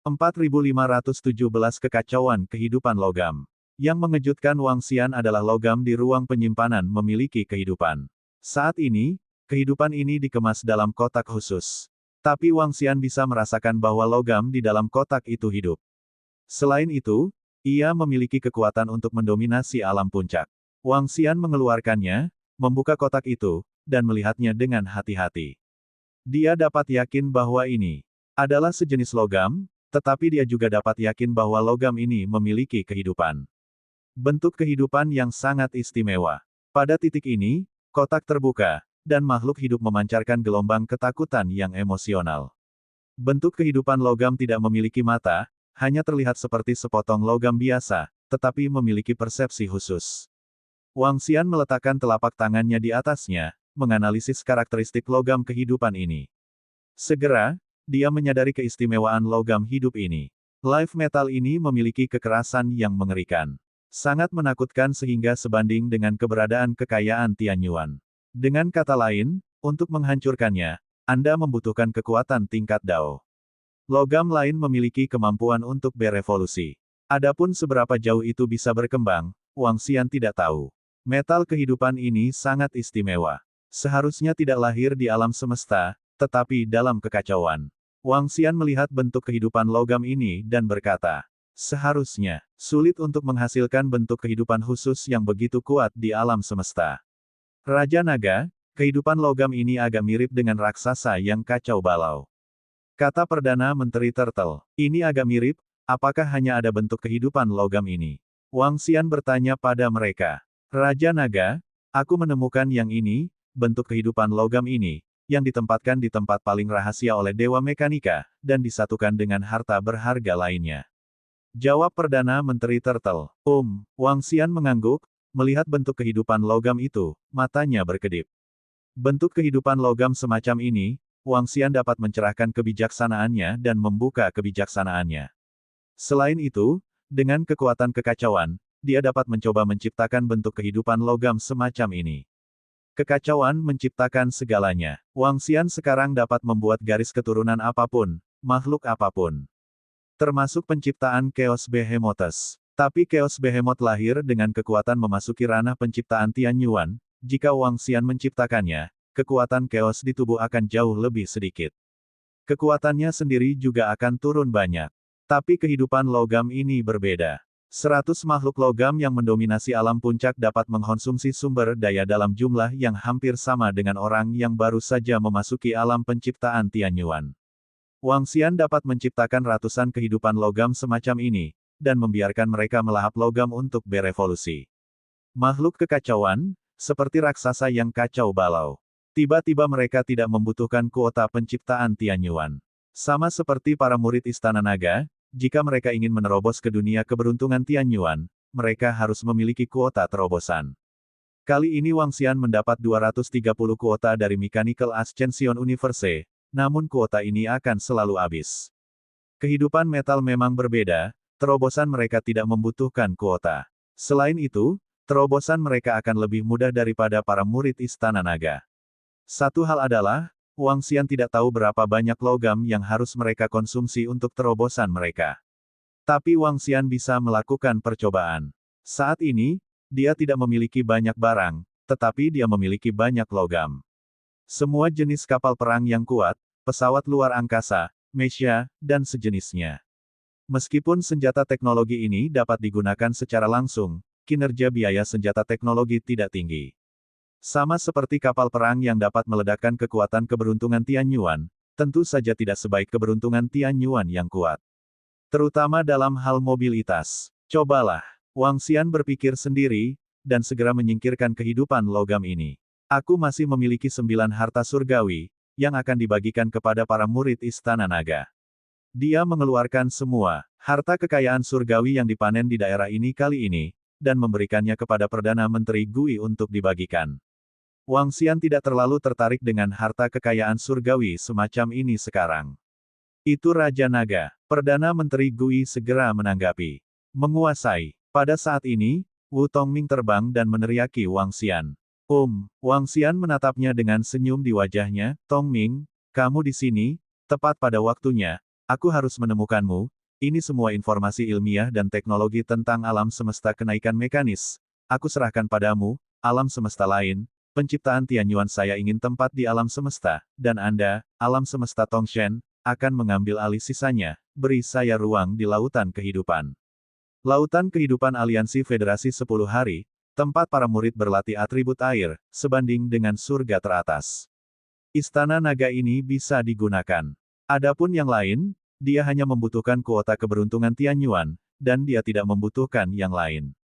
4517 kekacauan kehidupan logam. Yang mengejutkan Wang Xian adalah logam di ruang penyimpanan memiliki kehidupan. Saat ini, kehidupan ini dikemas dalam kotak khusus. Tapi Wang Xian bisa merasakan bahwa logam di dalam kotak itu hidup. Selain itu, ia memiliki kekuatan untuk mendominasi alam puncak. Wang Xian mengeluarkannya, membuka kotak itu, dan melihatnya dengan hati-hati. Dia dapat yakin bahwa ini adalah sejenis logam, tetapi dia juga dapat yakin bahwa logam ini memiliki kehidupan. Bentuk kehidupan yang sangat istimewa. Pada titik ini, kotak terbuka, dan makhluk hidup memancarkan gelombang ketakutan yang emosional. Bentuk kehidupan logam tidak memiliki mata, hanya terlihat seperti sepotong logam biasa, tetapi memiliki persepsi khusus. Wang Xian meletakkan telapak tangannya di atasnya, menganalisis karakteristik logam kehidupan ini. Segera, dia menyadari keistimewaan logam hidup ini. Live metal ini memiliki kekerasan yang mengerikan. Sangat menakutkan sehingga sebanding dengan keberadaan kekayaan Tianyuan. Dengan kata lain, untuk menghancurkannya, Anda membutuhkan kekuatan tingkat Dao. Logam lain memiliki kemampuan untuk berevolusi. Adapun seberapa jauh itu bisa berkembang, Wang Xian tidak tahu. Metal kehidupan ini sangat istimewa. Seharusnya tidak lahir di alam semesta, tetapi dalam kekacauan. Wang Xian melihat bentuk kehidupan logam ini dan berkata, seharusnya, sulit untuk menghasilkan bentuk kehidupan khusus yang begitu kuat di alam semesta. Raja Naga, kehidupan logam ini agak mirip dengan raksasa yang kacau balau. Kata Perdana Menteri Turtle, ini agak mirip, apakah hanya ada bentuk kehidupan logam ini? Wang Xian bertanya pada mereka. Raja Naga, aku menemukan yang ini, bentuk kehidupan logam ini, yang ditempatkan di tempat paling rahasia oleh Dewa Mekanika, dan disatukan dengan harta berharga lainnya. Jawab Perdana Menteri Turtle. Wang Xian mengangguk, melihat bentuk kehidupan logam itu, matanya berkedip. Bentuk kehidupan logam semacam ini, Wang Xian dapat mencerahkan kebijaksanaannya dan membuka kebijaksanaannya. Selain itu, dengan kekuatan kekacauan, dia dapat mencoba menciptakan bentuk kehidupan logam semacam ini. Kekacauan menciptakan segalanya. Wang Xian sekarang dapat membuat garis keturunan apapun, makhluk apapun. termasuk penciptaan Chaos Behemoths. Tapi Chaos Behemoth lahir dengan kekuatan memasuki ranah penciptaan Tianyuan. Jika Wang Xian menciptakannya, kekuatan Chaos di tubuh akan jauh lebih sedikit. Kekuatannya sendiri juga akan turun banyak. Tapi kehidupan logam ini berbeda. 100 makhluk logam yang mendominasi alam puncak dapat mengkonsumsi sumber daya dalam jumlah yang hampir sama dengan orang yang baru saja memasuki alam penciptaan Tianyuan. Wang Xian dapat menciptakan ratusan kehidupan logam semacam ini, dan membiarkan mereka melahap logam untuk berevolusi. Makhluk kekacauan, seperti raksasa yang kacau balau. Tiba-tiba mereka tidak membutuhkan kuota penciptaan Tianyuan. Sama seperti para murid Istana Naga, jika mereka ingin menerobos ke dunia keberuntungan Tianyuan, mereka harus memiliki kuota terobosan. Kali ini Wang Xian mendapat 230 kuota dari Mechanical Ascension Universe, namun kuota ini akan selalu habis. Kehidupan metal memang berbeda, terobosan mereka tidak membutuhkan kuota. Selain itu, terobosan mereka akan lebih mudah daripada para murid Istana Naga. Satu hal adalah, Wang Xian tidak tahu berapa banyak logam yang harus mereka konsumsi untuk terobosan mereka. Tapi Wang Xian bisa melakukan percobaan. Saat ini, dia tidak memiliki banyak barang, tetapi dia memiliki banyak logam. Semua jenis kapal perang yang kuat, pesawat luar angkasa, mecha, dan sejenisnya. Meskipun senjata teknologi ini dapat digunakan secara langsung, kinerja biaya senjata teknologi tidak tinggi. Sama seperti kapal perang yang dapat meledakkan kekuatan keberuntungan Tianyuan, tentu saja tidak sebaik keberuntungan Tianyuan yang kuat. Terutama dalam hal mobilitas. Cobalah. Wang Xian berpikir sendiri, dan segera menyingkirkan kehidupan logam ini. Aku masih memiliki 9 harta surgawi, yang akan dibagikan kepada para murid Istana Naga. Dia mengeluarkan semua harta kekayaan surgawi yang dipanen di daerah ini kali ini, dan memberikannya kepada Perdana Menteri Gui untuk dibagikan. Wang Xian tidak terlalu tertarik dengan harta kekayaan surgawi semacam ini sekarang. Itu Raja Naga. Perdana Menteri Gui segera menanggapi. Menguasai. Pada saat ini, Wu Tongming terbang dan meneriaki Wang Xian. Wang Xian menatapnya dengan senyum di wajahnya. Tongming, kamu di sini, tepat pada waktunya. Aku harus menemukanmu. Ini semua informasi ilmiah dan teknologi tentang alam semesta kenaikan mekanis. Aku serahkan padamu, alam semesta lain. Penciptaan Tianyuan saya ingin tempat di alam semesta, dan Anda, alam semesta Tongshen, akan mengambil alih sisanya, beri saya ruang di lautan kehidupan. Lautan kehidupan Aliansi Federasi 10 hari, tempat para murid berlatih atribut air, sebanding dengan surga teratas. Istana Naga ini bisa digunakan. Adapun yang lain, dia hanya membutuhkan kuota keberuntungan Tianyuan, dan dia tidak membutuhkan yang lain.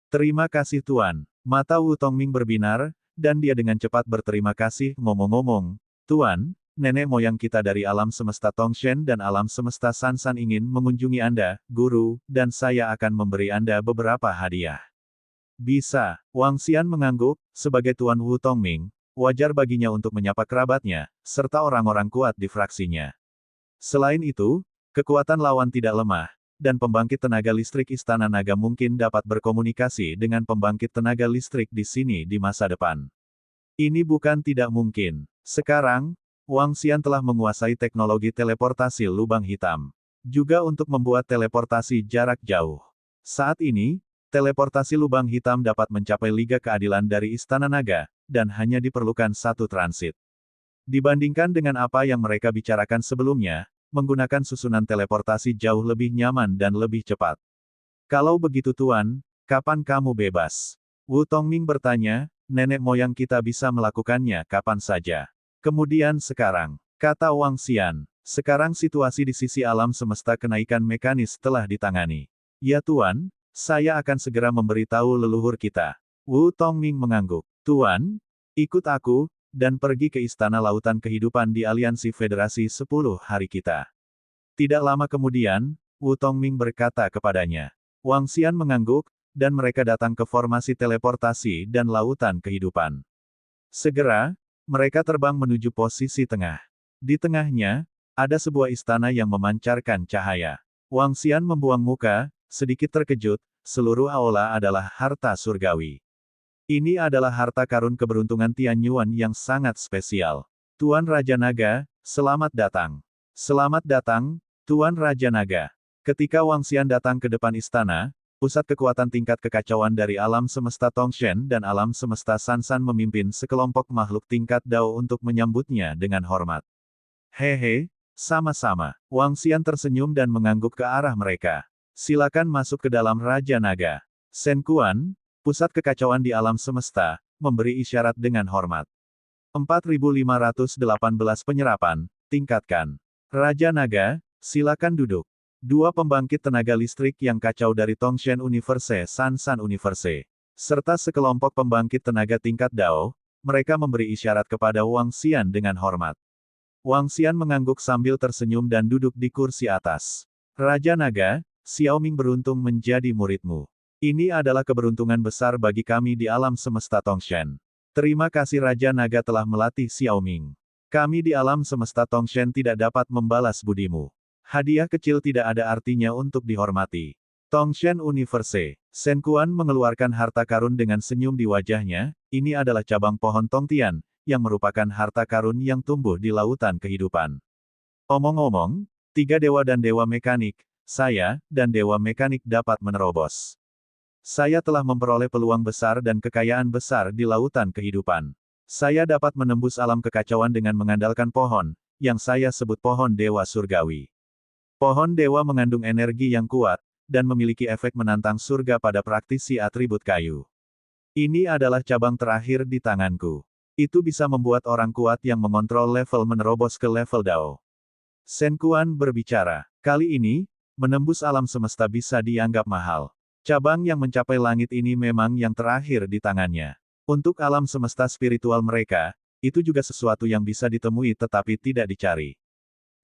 Terima kasih Tuan. Mata Wu Tongming berbinar, dan dia dengan cepat berterima kasih, ngomong-ngomong, Tuan, nenek moyang kita dari alam semesta Tongshen dan alam semesta Sansan ingin mengunjungi Anda, Guru, dan saya akan memberi Anda beberapa hadiah. Bisa, Wang Xian mengangguk, sebagai Tuan Wu Tongming, wajar baginya untuk menyapa kerabatnya, serta orang-orang kuat di fraksinya. Selain itu, kekuatan lawan tidak lemah, dan pembangkit tenaga listrik Istana Naga mungkin dapat berkomunikasi dengan pembangkit tenaga listrik di sini di masa depan. Ini bukan tidak mungkin. Sekarang, Wang Xian telah menguasai teknologi teleportasi lubang hitam. Juga untuk membuat teleportasi jarak jauh. Saat ini, teleportasi lubang hitam dapat mencapai Liga Keadilan dari Istana Naga, dan hanya diperlukan satu transit. Dibandingkan dengan apa yang mereka bicarakan sebelumnya, menggunakan susunan teleportasi jauh lebih nyaman dan lebih cepat. Kalau begitu Tuan, kapan kamu bebas? Wu Tongming bertanya, nenek moyang kita bisa melakukannya kapan saja. Kemudian sekarang, kata Wang Xian, sekarang situasi di sisi alam semesta kenaikan mekanis telah ditangani. Ya Tuan, saya akan segera memberitahu leluhur kita. Wu Tongming mengangguk. Tuan, ikut aku, dan pergi ke Istana Lautan Kehidupan di Aliansi Federasi 10 hari kita. Tidak lama kemudian, Wu Tongming berkata kepadanya. Wang Xian mengangguk, dan mereka datang ke formasi teleportasi dan Lautan Kehidupan. Segera, mereka terbang menuju posisi tengah. Di tengahnya, ada sebuah istana yang memancarkan cahaya. Wang Xian membuang muka, sedikit terkejut, seluruh aula adalah harta surgawi. Ini adalah harta karun keberuntungan Tianyuan yang sangat spesial. Tuan Raja Naga, selamat datang. Selamat datang, Tuan Raja Naga. Ketika Wang Xian datang ke depan istana, pusat kekuatan tingkat kekacauan dari alam semesta Tongshen dan alam semesta Sansan memimpin sekelompok makhluk tingkat Dao untuk menyambutnya dengan hormat. Hehe, sama-sama. Wang Xian tersenyum dan mengangguk ke arah mereka. Silakan masuk ke dalam Raja Naga. Shen Quan, pusat kekacauan di alam semesta, memberi isyarat dengan hormat. 4518 penyerapan, tingkatkan. Raja Naga, silakan duduk. Dua pembangkit tenaga listrik yang kacau dari Tongshen Universe Sansan Universe, serta sekelompok pembangkit tenaga tingkat Dao, mereka memberi isyarat kepada Wang Xian dengan hormat. Wang Xian mengangguk sambil tersenyum dan duduk di kursi atas. Raja Naga, Xiaoming beruntung menjadi muridmu. Ini adalah keberuntungan besar bagi kami di alam semesta Tongshen. Terima kasih Raja Naga telah melatih Xiaoming. Kami di alam semesta Tongshen tidak dapat membalas budimu. Hadiah kecil tidak ada artinya untuk dihormati. Tongshen Universe. Shen Quan mengeluarkan harta karun dengan senyum di wajahnya, ini adalah cabang pohon Tongtian, yang merupakan harta karun yang tumbuh di lautan kehidupan. Omong-omong, 3 dewa dan dewa mekanik, saya, dan dewa mekanik dapat menerobos. Saya telah memperoleh peluang besar dan kekayaan besar di lautan kehidupan. Saya dapat menembus alam kekacauan dengan mengandalkan pohon, yang saya sebut pohon dewa surgawi. Pohon dewa mengandung energi yang kuat, dan memiliki efek menantang surga pada praktisi atribut kayu. Ini adalah cabang terakhir di tanganku. Itu bisa membuat orang kuat yang mengontrol level menerobos ke level Dao. Shen Quan berbicara, kali ini, menembus alam semesta bisa dianggap mahal. Cabang yang mencapai langit ini memang yang terakhir di tangannya. Untuk alam semesta spiritual mereka, itu juga sesuatu yang bisa ditemui tetapi tidak dicari.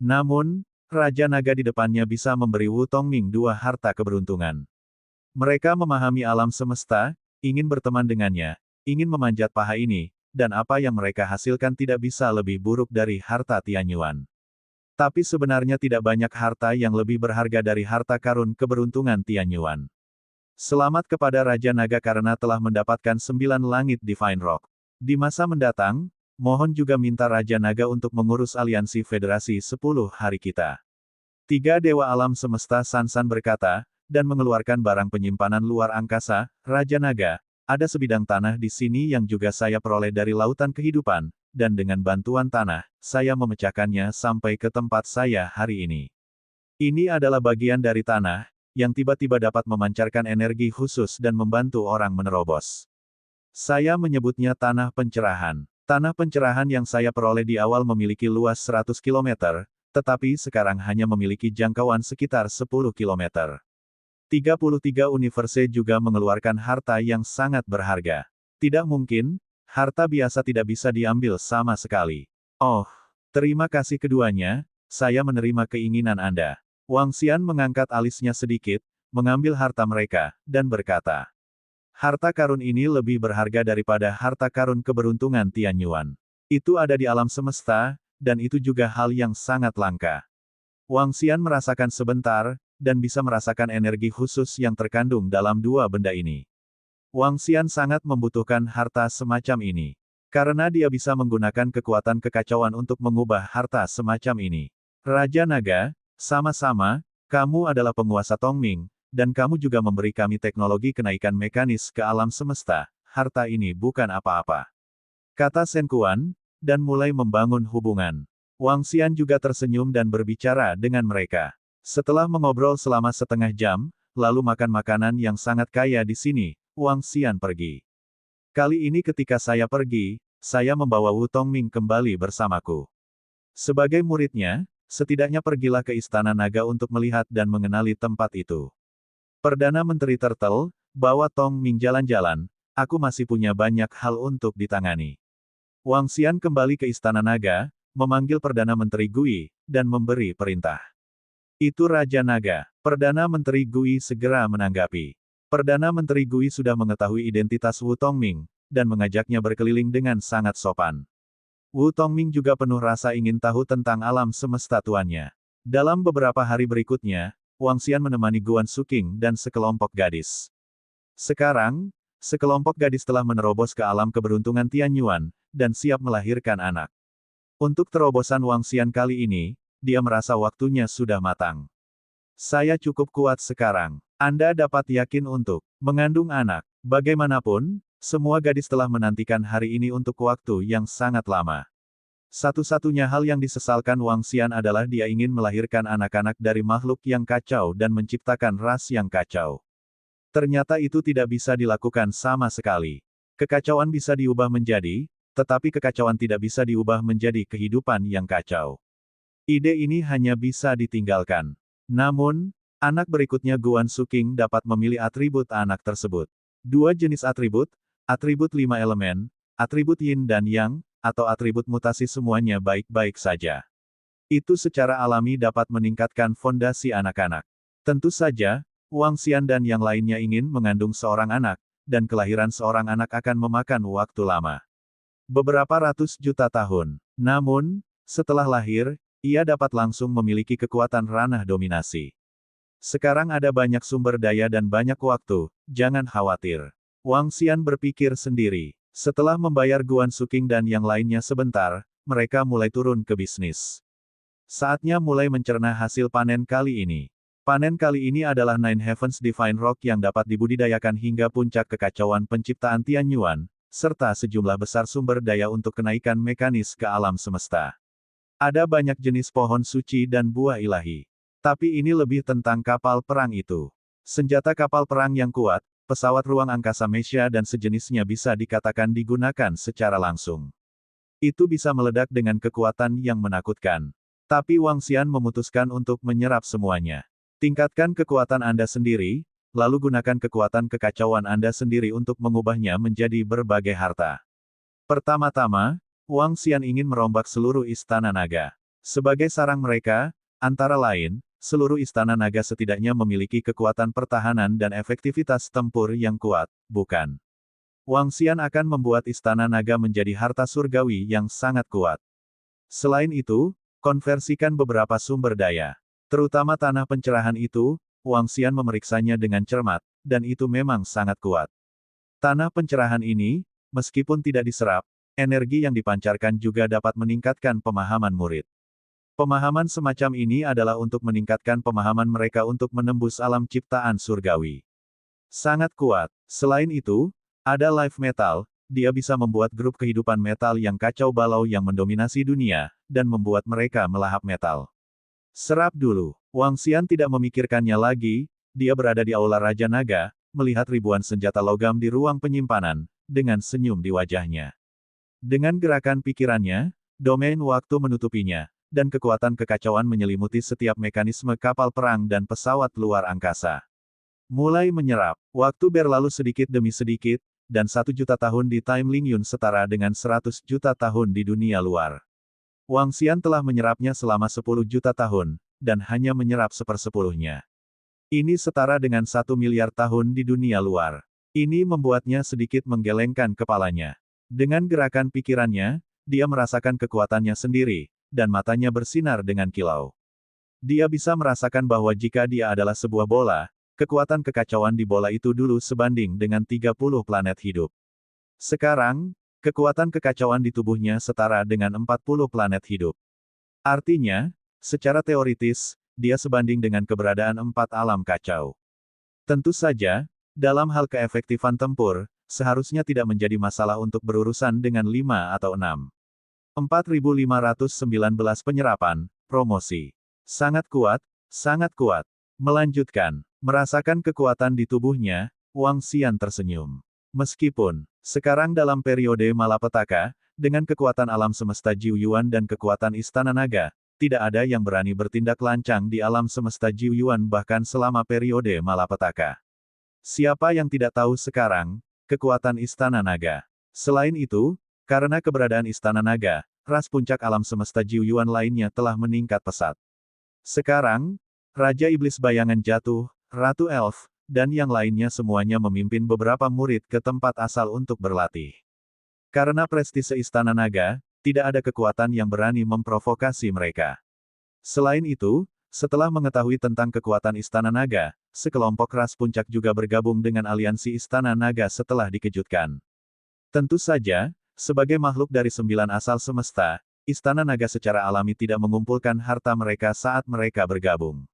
Namun, Raja Naga di depannya bisa memberi Wu Tongming 2 harta keberuntungan. Mereka memahami alam semesta, ingin berteman dengannya, ingin memanjat paha ini, dan apa yang mereka hasilkan tidak bisa lebih buruk dari harta Tianyuan. Tapi sebenarnya tidak banyak harta yang lebih berharga dari harta karun keberuntungan Tianyuan. Selamat kepada Raja Naga karena telah mendapatkan 9 langit Divine Rock. Di masa mendatang, mohon juga minta Raja Naga untuk mengurus aliansi Federasi 10 hari kita. 3 Dewa Alam Semesta Sansan berkata, dan mengeluarkan barang penyimpanan luar angkasa, Raja Naga, ada sebidang tanah di sini yang juga saya peroleh dari lautan kehidupan, dan dengan bantuan tanah, saya memecahkannya sampai ke tempat saya hari ini. Ini adalah bagian dari tanah, yang tiba-tiba dapat memancarkan energi khusus dan membantu orang menerobos. Saya menyebutnya tanah pencerahan. Tanah pencerahan yang saya peroleh di awal memiliki luas 100 km, tetapi sekarang hanya memiliki jangkauan sekitar 10 km. 33 Universe juga mengeluarkan harta yang sangat berharga. Tidak mungkin, harta biasa tidak bisa diambil sama sekali. Oh, terima kasih keduanya, saya menerima keinginan Anda. Wang Xian mengangkat alisnya sedikit, mengambil harta mereka, dan berkata, harta karun ini lebih berharga daripada harta karun keberuntungan Tianyuan. Itu ada di alam semesta, dan itu juga hal yang sangat langka. Wang Xian merasakan sebentar, dan bisa merasakan energi khusus yang terkandung dalam 2 benda ini. Wang Xian sangat membutuhkan harta semacam ini. Karena dia bisa menggunakan kekuatan kekacauan untuk mengubah harta semacam ini. Raja Naga, sama-sama, kamu adalah penguasa Tongming, dan kamu juga memberi kami teknologi kenaikan mekanis ke alam semesta, harta ini bukan apa-apa. Kata Shen Quan, dan mulai membangun hubungan. Wang Xian juga tersenyum dan berbicara dengan mereka. Setelah mengobrol selama setengah jam, lalu makan makanan yang sangat kaya di sini, Wang Xian pergi. Kali ini ketika saya pergi, saya membawa Wu Tongming kembali bersamaku. Sebagai muridnya, setidaknya pergilah ke Istana Naga untuk melihat dan mengenali tempat itu. Perdana Menteri Turtle, bawa Tongming jalan-jalan, aku masih punya banyak hal untuk ditangani. Wang Xian kembali ke Istana Naga, memanggil Perdana Menteri Gui, dan memberi perintah. Itu Raja Naga. Perdana Menteri Gui segera menanggapi. Perdana Menteri Gui sudah mengetahui identitas Wu Tongming, dan mengajaknya berkeliling dengan sangat sopan. Wu Tongming juga penuh rasa ingin tahu tentang alam semesta tuannya. Dalam beberapa hari berikutnya, Wang Xian menemani Guan Suking dan sekelompok gadis. Sekarang, sekelompok gadis telah menerobos ke alam keberuntungan Tianyuan, dan siap melahirkan anak. Untuk terobosan Wang Xian kali ini, dia merasa waktunya sudah matang. Saya cukup kuat sekarang. Anda dapat yakin untuk mengandung anak. Bagaimanapun, semua gadis telah menantikan hari ini untuk waktu yang sangat lama. Satu-satunya hal yang disesalkan Wang Xian adalah dia ingin melahirkan anak-anak dari makhluk yang kacau dan menciptakan ras yang kacau. Ternyata itu tidak bisa dilakukan sama sekali. Kekacauan bisa diubah menjadi, tetapi kekacauan tidak bisa diubah menjadi kehidupan yang kacau. Ide ini hanya bisa ditinggalkan. Namun, anak berikutnya Guan Suking dapat memilih atribut anak tersebut. Dua jenis atribut 5 elemen, atribut Yin dan Yang, atau atribut mutasi semuanya baik-baik saja. Itu secara alami dapat meningkatkan fondasi anak-anak. Tentu saja, Wang Xian dan yang lainnya ingin mengandung seorang anak, dan kelahiran seorang anak akan memakan waktu lama. Beberapa ratus juta tahun. Namun, setelah lahir, ia dapat langsung memiliki kekuatan ranah dominasi. Sekarang ada banyak sumber daya dan banyak waktu, jangan khawatir. Wang Xian berpikir sendiri. Setelah membayar Guan Suking dan yang lainnya sebentar, mereka mulai turun ke bisnis. Saatnya mulai mencerna hasil panen kali ini. Panen kali ini adalah Nine Heavens Divine Rock yang dapat dibudidayakan hingga puncak kekacauan penciptaan Tianyuan, serta sejumlah besar sumber daya untuk kenaikan mekanis ke alam semesta. Ada banyak jenis pohon suci dan buah ilahi. Tapi ini lebih tentang kapal perang itu. Senjata kapal perang yang kuat, pesawat ruang angkasa Mesia dan sejenisnya bisa dikatakan digunakan secara langsung. Itu bisa meledak dengan kekuatan yang menakutkan. Tapi Wang Xian memutuskan untuk menyerap semuanya. Tingkatkan kekuatan Anda sendiri, lalu gunakan kekuatan kekacauan Anda sendiri untuk mengubahnya menjadi berbagai harta. Pertama-tama, Wang Xian ingin merombak seluruh istana naga. Sebagai sarang mereka, antara lain, seluruh istana naga setidaknya memiliki kekuatan pertahanan dan efektivitas tempur yang kuat, bukan? Wang Xian akan membuat istana naga menjadi harta surgawi yang sangat kuat. Selain itu, konversikan beberapa sumber daya. Terutama tanah pencerahan itu, Wang Xian memeriksanya dengan cermat, dan itu memang sangat kuat. Tanah pencerahan ini, meskipun tidak diserap, energi yang dipancarkan juga dapat meningkatkan pemahaman murid. Pemahaman semacam ini adalah untuk meningkatkan pemahaman mereka untuk menembus alam ciptaan surgawi. Sangat kuat. Selain itu, ada life metal, dia bisa membuat grup kehidupan metal yang kacau balau yang mendominasi dunia, dan membuat mereka melahap metal. Serap dulu. Wang Xian tidak memikirkannya lagi, dia berada di Aula Raja Naga, melihat ribuan senjata logam di ruang penyimpanan, dengan senyum di wajahnya. Dengan gerakan pikirannya, domain waktu menutupinya, dan kekuatan kekacauan menyelimuti setiap mekanisme kapal perang dan pesawat luar angkasa. Mulai menyerap, waktu berlalu sedikit demi sedikit, dan 1 juta tahun di Time Lingyun setara dengan 100 juta tahun di dunia luar. Wang Xian telah menyerapnya selama 10 juta tahun, dan hanya menyerap sepersepuluhnya. Ini setara dengan 1 miliar tahun di dunia luar. Ini membuatnya sedikit menggelengkan kepalanya. Dengan gerakan pikirannya, dia merasakan kekuatannya sendiri, dan matanya bersinar dengan kilau. Dia bisa merasakan bahwa jika dia adalah sebuah bola, kekuatan kekacauan di bola itu dulu sebanding dengan 30 planet hidup. Sekarang, kekuatan kekacauan di tubuhnya setara dengan 40 planet hidup. Artinya, secara teoritis, dia sebanding dengan keberadaan 4 alam kacau. Tentu saja, dalam hal keefektifan tempur, seharusnya tidak menjadi masalah untuk berurusan dengan 5 atau 6. 4519 penyerapan, promosi. Sangat kuat, sangat kuat. Melanjutkan, merasakan kekuatan di tubuhnya, Wang Xian tersenyum. Meskipun, sekarang dalam periode malapetaka, dengan kekuatan alam semesta Jiu Yuan dan kekuatan istana naga, tidak ada yang berani bertindak lancang di alam semesta Jiu Yuan bahkan selama periode malapetaka. Siapa yang tidak tahu sekarang, kekuatan istana naga. Selain itu, karena keberadaan istana naga, ras puncak alam semesta Jiu Yuan lainnya telah meningkat pesat. Sekarang, Raja Iblis Bayangan Jatuh, Ratu Elf, dan yang lainnya semuanya memimpin beberapa murid ke tempat asal untuk berlatih. Karena prestise Istana Naga, tidak ada kekuatan yang berani memprovokasi mereka. Selain itu, setelah mengetahui tentang kekuatan Istana Naga, sekelompok ras puncak juga bergabung dengan aliansi Istana Naga setelah dikejutkan. Tentu saja, sebagai makhluk dari 9 asal semesta, Istana Naga secara alami tidak mengumpulkan harta mereka saat mereka bergabung.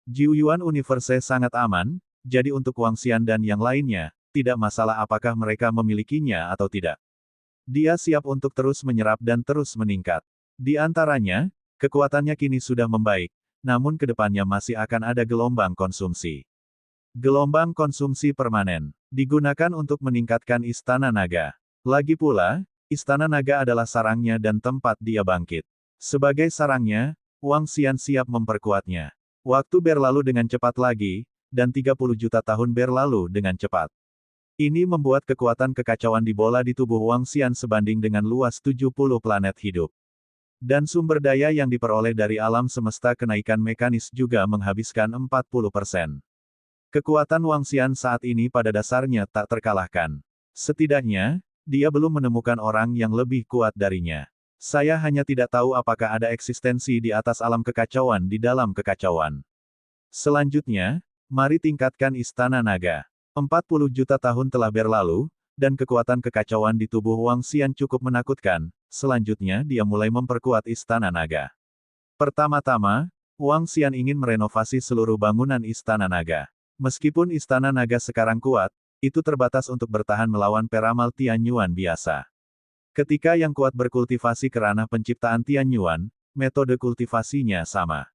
Jiuyuan Universe sangat aman, jadi untuk Wang Xian dan yang lainnya, tidak masalah apakah mereka memilikinya atau tidak. Dia siap untuk terus menyerap dan terus meningkat. Di antaranya, kekuatannya kini sudah membaik, namun kedepannya masih akan ada gelombang konsumsi. Gelombang konsumsi permanen, digunakan untuk meningkatkan Istana Naga. Lagi pula, Istana Naga adalah sarangnya dan tempat dia bangkit. Sebagai sarangnya, Wang Xian siap memperkuatnya. Waktu berlalu dengan cepat lagi, dan 30 juta tahun berlalu dengan cepat. Ini membuat kekuatan kekacauan di bola di tubuh Wang Xian sebanding dengan luas 70 planet hidup. Dan sumber daya yang diperoleh dari alam semesta kenaikan mekanis juga menghabiskan 40%. Kekuatan Wang Xian saat ini pada dasarnya tak terkalahkan. Setidaknya, dia belum menemukan orang yang lebih kuat darinya. Saya hanya tidak tahu apakah ada eksistensi di atas alam kekacauan di dalam kekacauan. Selanjutnya, mari tingkatkan Istana Naga. 40 juta tahun telah berlalu, dan kekuatan kekacauan di tubuh Wang Xian cukup menakutkan. Selanjutnya dia mulai memperkuat Istana Naga. Pertama-tama, Wang Xian ingin merenovasi seluruh bangunan Istana Naga. Meskipun Istana Naga sekarang kuat, itu terbatas untuk bertahan melawan peramal Tianyuan biasa. Ketika yang kuat berkultivasi ke ranah penciptaan Tianyuan, metode kultivasinya sama.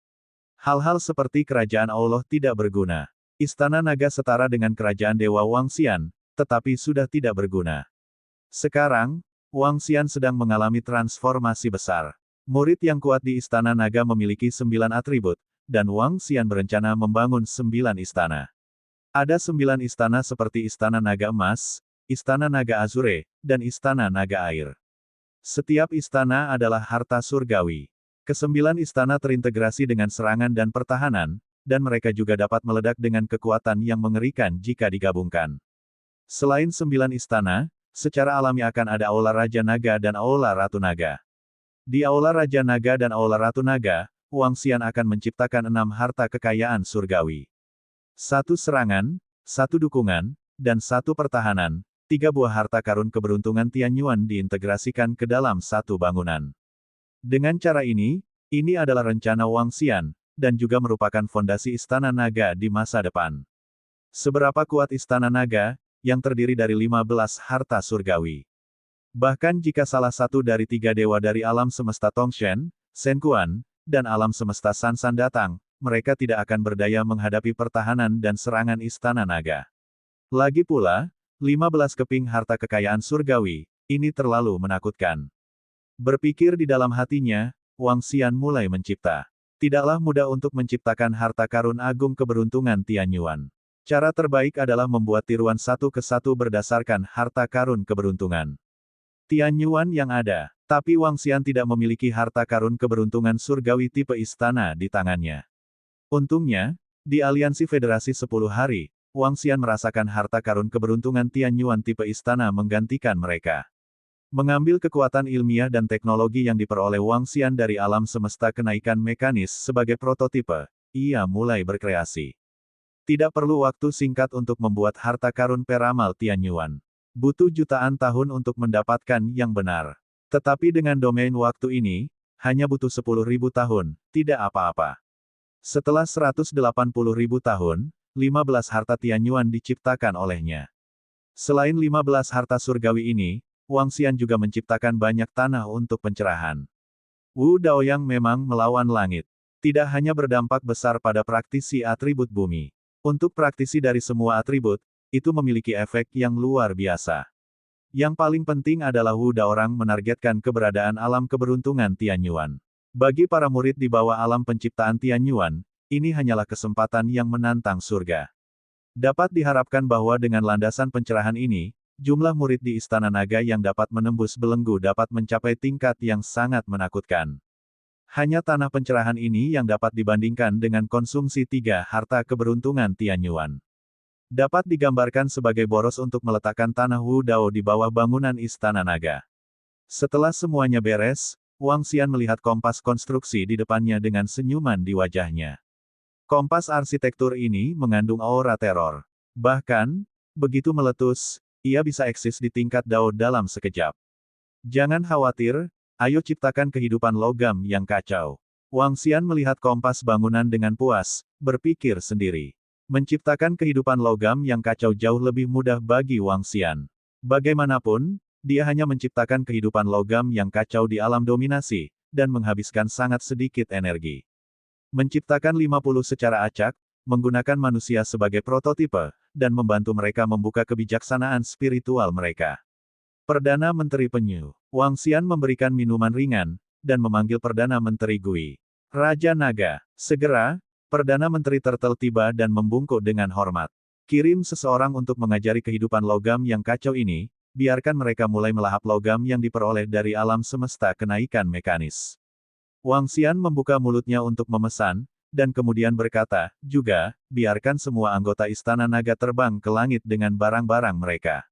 Hal-hal seperti kerajaan Allah tidak berguna. Istana Naga setara dengan kerajaan Dewa Wang Xian, tetapi sudah tidak berguna. Sekarang, Wang Xian sedang mengalami transformasi besar. Murid yang kuat di Istana Naga memiliki 9 atribut, dan Wang Xian berencana membangun 9 istana. Ada 9 istana seperti Istana Naga Emas, Istana Naga Azure, dan Istana Naga Air. Setiap istana adalah harta surgawi. Kesembilan istana terintegrasi dengan serangan dan pertahanan, dan mereka juga dapat meledak dengan kekuatan yang mengerikan jika digabungkan. Selain 9 istana, secara alami akan ada Aula Raja Naga dan Aula Ratu Naga. Di Aula Raja Naga dan Aula Ratu Naga, Wang Xian akan menciptakan 6 harta kekayaan surgawi. 1 serangan, 1 dukungan, dan 1 pertahanan. 3 buah harta karun keberuntungan Tianyuan diintegrasikan ke dalam 1 bangunan. Dengan cara ini adalah rencana Wang Xian, dan juga merupakan fondasi Istana Naga di masa depan. Seberapa kuat Istana Naga, yang terdiri dari 15 harta surgawi. Bahkan jika salah satu dari 3 dewa dari alam semesta Tongshen, Shen Quan, dan alam semesta Sansan datang, mereka tidak akan berdaya menghadapi pertahanan dan serangan Istana Naga. Lagi pula, 15 keping harta kekayaan surgawi, ini terlalu menakutkan. Berpikir di dalam hatinya, Wang Xian mulai mencipta. Tidaklah mudah untuk menciptakan harta karun agung keberuntungan Tianyuan. Cara terbaik adalah membuat tiruan 1 ke 1 berdasarkan harta karun keberuntungan Tianyuan yang ada. Tapi Wang Xian tidak memiliki harta karun keberuntungan surgawi tipe istana di tangannya. Untungnya, di aliansi Federasi 10 Hari, Wang Xian merasakan harta karun keberuntungan Tianyuan tipe istana menggantikan mereka. Mengambil kekuatan ilmiah dan teknologi yang diperoleh Wang Xian dari alam semesta kenaikan mekanis sebagai prototipe, ia mulai berkreasi. Tidak perlu waktu singkat untuk membuat harta karun peramal Tianyuan. Butuh jutaan tahun untuk mendapatkan yang benar. Tetapi dengan domain waktu ini, hanya butuh 10.000 tahun, tidak apa-apa. Setelah 180.000 tahun, 15 harta Tianyuan diciptakan olehnya. Selain 15 harta surgawi ini, Wang Xian juga menciptakan banyak tanah untuk pencerahan. Wu Daoyang memang melawan langit. Tidak hanya berdampak besar pada praktisi atribut bumi. Untuk praktisi dari semua atribut, itu memiliki efek yang luar biasa. Yang paling penting adalah Wu Daorang menargetkan keberadaan alam keberuntungan Tianyuan. Bagi para murid di bawah alam penciptaan Tianyuan, ini hanyalah kesempatan yang menantang surga. Dapat diharapkan bahwa dengan landasan pencerahan ini, jumlah murid di Istana Naga yang dapat menembus belenggu dapat mencapai tingkat yang sangat menakutkan. Hanya tanah pencerahan ini yang dapat dibandingkan dengan konsumsi 3 harta keberuntungan Tianyuan. Dapat digambarkan sebagai boros untuk meletakkan tanah Wu Dao di bawah bangunan Istana Naga. Setelah semuanya beres, Wang Xian melihat kompas konstruksi di depannya dengan senyuman di wajahnya. Kompas arsitektur ini mengandung aura teror. Bahkan, begitu meletus, ia bisa eksis di tingkat Dao dalam sekejap. Jangan khawatir, ayo ciptakan kehidupan logam yang kacau. Wang Xian melihat kompas bangunan dengan puas, berpikir sendiri. Menciptakan kehidupan logam yang kacau jauh lebih mudah bagi Wang Xian. Bagaimanapun, dia hanya menciptakan kehidupan logam yang kacau di alam dominasi, dan menghabiskan sangat sedikit energi. Menciptakan 50 secara acak, menggunakan manusia sebagai prototipe, dan membantu mereka membuka kebijaksanaan spiritual mereka. Perdana Menteri Penyu, Wang Xian memberikan minuman ringan, dan memanggil Perdana Menteri Gui. Raja Naga, segera, Perdana Menteri Turtle tiba dan membungkuk dengan hormat. Kirim seseorang untuk mengajari kehidupan logam yang kacau ini, biarkan mereka mulai melahap logam yang diperoleh dari alam semesta kenaikan mekanis. Wang Xian membuka mulutnya untuk memesan, dan kemudian berkata, juga, biarkan semua anggota Istana Naga terbang ke langit dengan barang-barang mereka.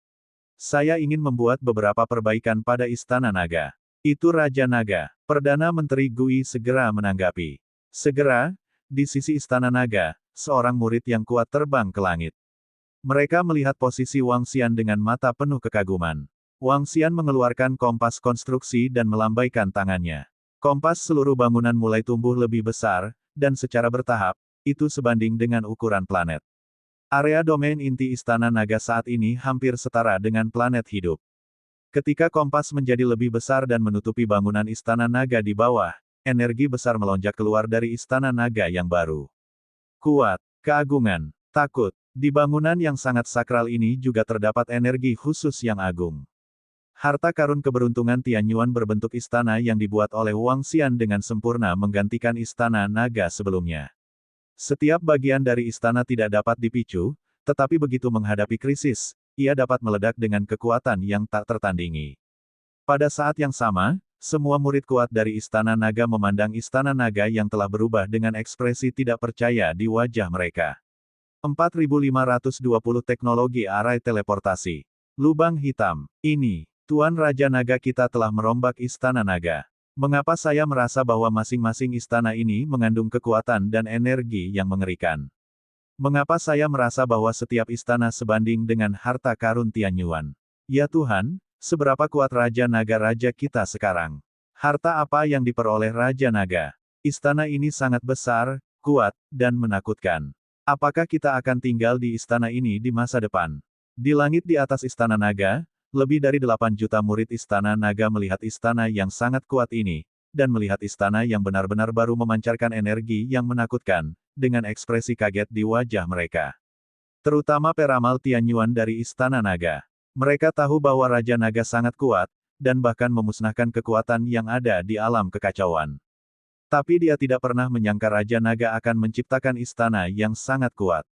Saya ingin membuat beberapa perbaikan pada Istana Naga. Itu Raja Naga. Perdana Menteri Gui segera menanggapi. Segera, di sisi Istana Naga, seorang murid yang kuat terbang ke langit. Mereka melihat posisi Wang Xian dengan mata penuh kekaguman. Wang Xian mengeluarkan kompas konstruksi dan melambaikan tangannya. Kompas seluruh bangunan mulai tumbuh lebih besar, dan secara bertahap, itu sebanding dengan ukuran planet. Area domain inti Istana Naga saat ini hampir setara dengan planet hidup. Ketika kompas menjadi lebih besar dan menutupi bangunan Istana Naga di bawah, energi besar melonjak keluar dari Istana Naga yang baru. Kuat, keagungan, takut. Di bangunan yang sangat sakral ini juga terdapat energi khusus yang agung. Harta karun keberuntungan Tianyuan berbentuk istana yang dibuat oleh Wang Xian dengan sempurna menggantikan Istana Naga sebelumnya. Setiap bagian dari istana tidak dapat dipicu, tetapi begitu menghadapi krisis, ia dapat meledak dengan kekuatan yang tak tertandingi. Pada saat yang sama, semua murid kuat dari Istana Naga memandang Istana Naga yang telah berubah dengan ekspresi tidak percaya di wajah mereka. 4520 teknologi arai teleportasi. Lubang hitam. Ini, Tuan Raja Naga kita telah merombak Istana Naga. Mengapa saya merasa bahwa masing-masing istana ini mengandung kekuatan dan energi yang mengerikan? Mengapa saya merasa bahwa setiap istana sebanding dengan harta karun Tianyuan? Ya Tuhan, seberapa kuat Raja Naga Raja kita sekarang? Harta apa yang diperoleh Raja Naga? Istana ini sangat besar, kuat, dan menakutkan. Apakah kita akan tinggal di istana ini di masa depan? Di langit di atas Istana Naga, lebih dari 8 juta murid Istana Naga melihat istana yang sangat kuat ini, dan melihat istana yang benar-benar baru memancarkan energi yang menakutkan, dengan ekspresi kaget di wajah mereka. Terutama peramal Tianyuan dari Istana Naga. Mereka tahu bahwa Raja Naga sangat kuat, dan bahkan memusnahkan kekuatan yang ada di alam kekacauan. Tapi dia tidak pernah menyangka Raja Naga akan menciptakan istana yang sangat kuat.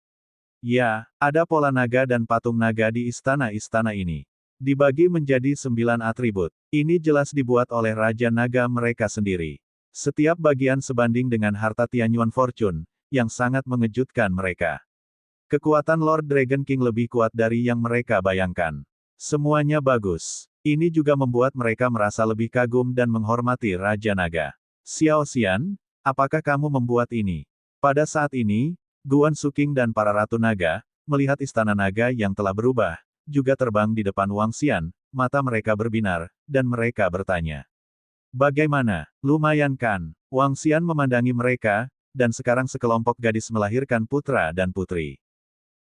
Ya, ada pola naga dan patung naga di istana-istana ini. Dibagi menjadi 9 atribut. Ini jelas dibuat oleh Raja Naga mereka sendiri. Setiap bagian sebanding dengan harta Tianyuan Fortune, yang sangat mengejutkan mereka. Kekuatan Lord Dragon King lebih kuat dari yang mereka bayangkan. Semuanya bagus. Ini juga membuat mereka merasa lebih kagum dan menghormati Raja Naga. Xiao Xian, apakah kamu membuat ini? Pada saat ini, Guan Suking dan para Ratu Naga, melihat Istana Naga yang telah berubah, juga terbang di depan Wang Xian, mata mereka berbinar, dan mereka bertanya. Bagaimana? Lumayan kan? Wang Xian memandangi mereka, dan sekarang sekelompok gadis melahirkan putra dan putri.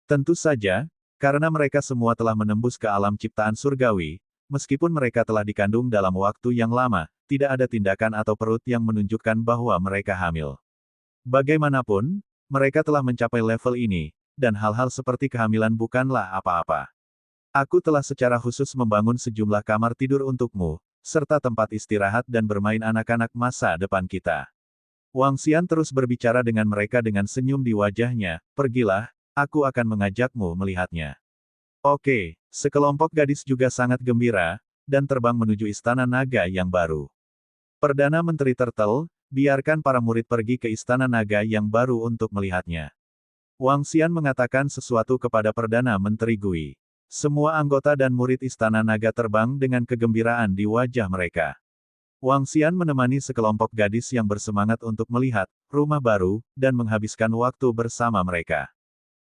Tentu saja, karena mereka semua telah menembus ke alam ciptaan surgawi, meskipun mereka telah dikandung dalam waktu yang lama, tidak ada tindakan atau perut yang menunjukkan bahwa mereka hamil. Bagaimanapun, mereka telah mencapai level ini, dan hal-hal seperti kehamilan bukanlah apa-apa. Aku telah secara khusus membangun sejumlah kamar tidur untukmu, serta tempat istirahat dan bermain anak-anak masa depan kita. Wang Xian terus berbicara dengan mereka dengan senyum di wajahnya, pergilah, aku akan mengajakmu melihatnya. Oke, sekelompok gadis juga sangat gembira, dan terbang menuju Istana Naga yang baru. Perdana Menteri Turtle, biarkan para murid pergi ke Istana Naga yang baru untuk melihatnya. Wang Xian mengatakan sesuatu kepada Perdana Menteri Gui. Semua anggota dan murid Istana Naga terbang dengan kegembiraan di wajah mereka. Wang Xian menemani sekelompok gadis yang bersemangat untuk melihat rumah baru, dan menghabiskan waktu bersama mereka.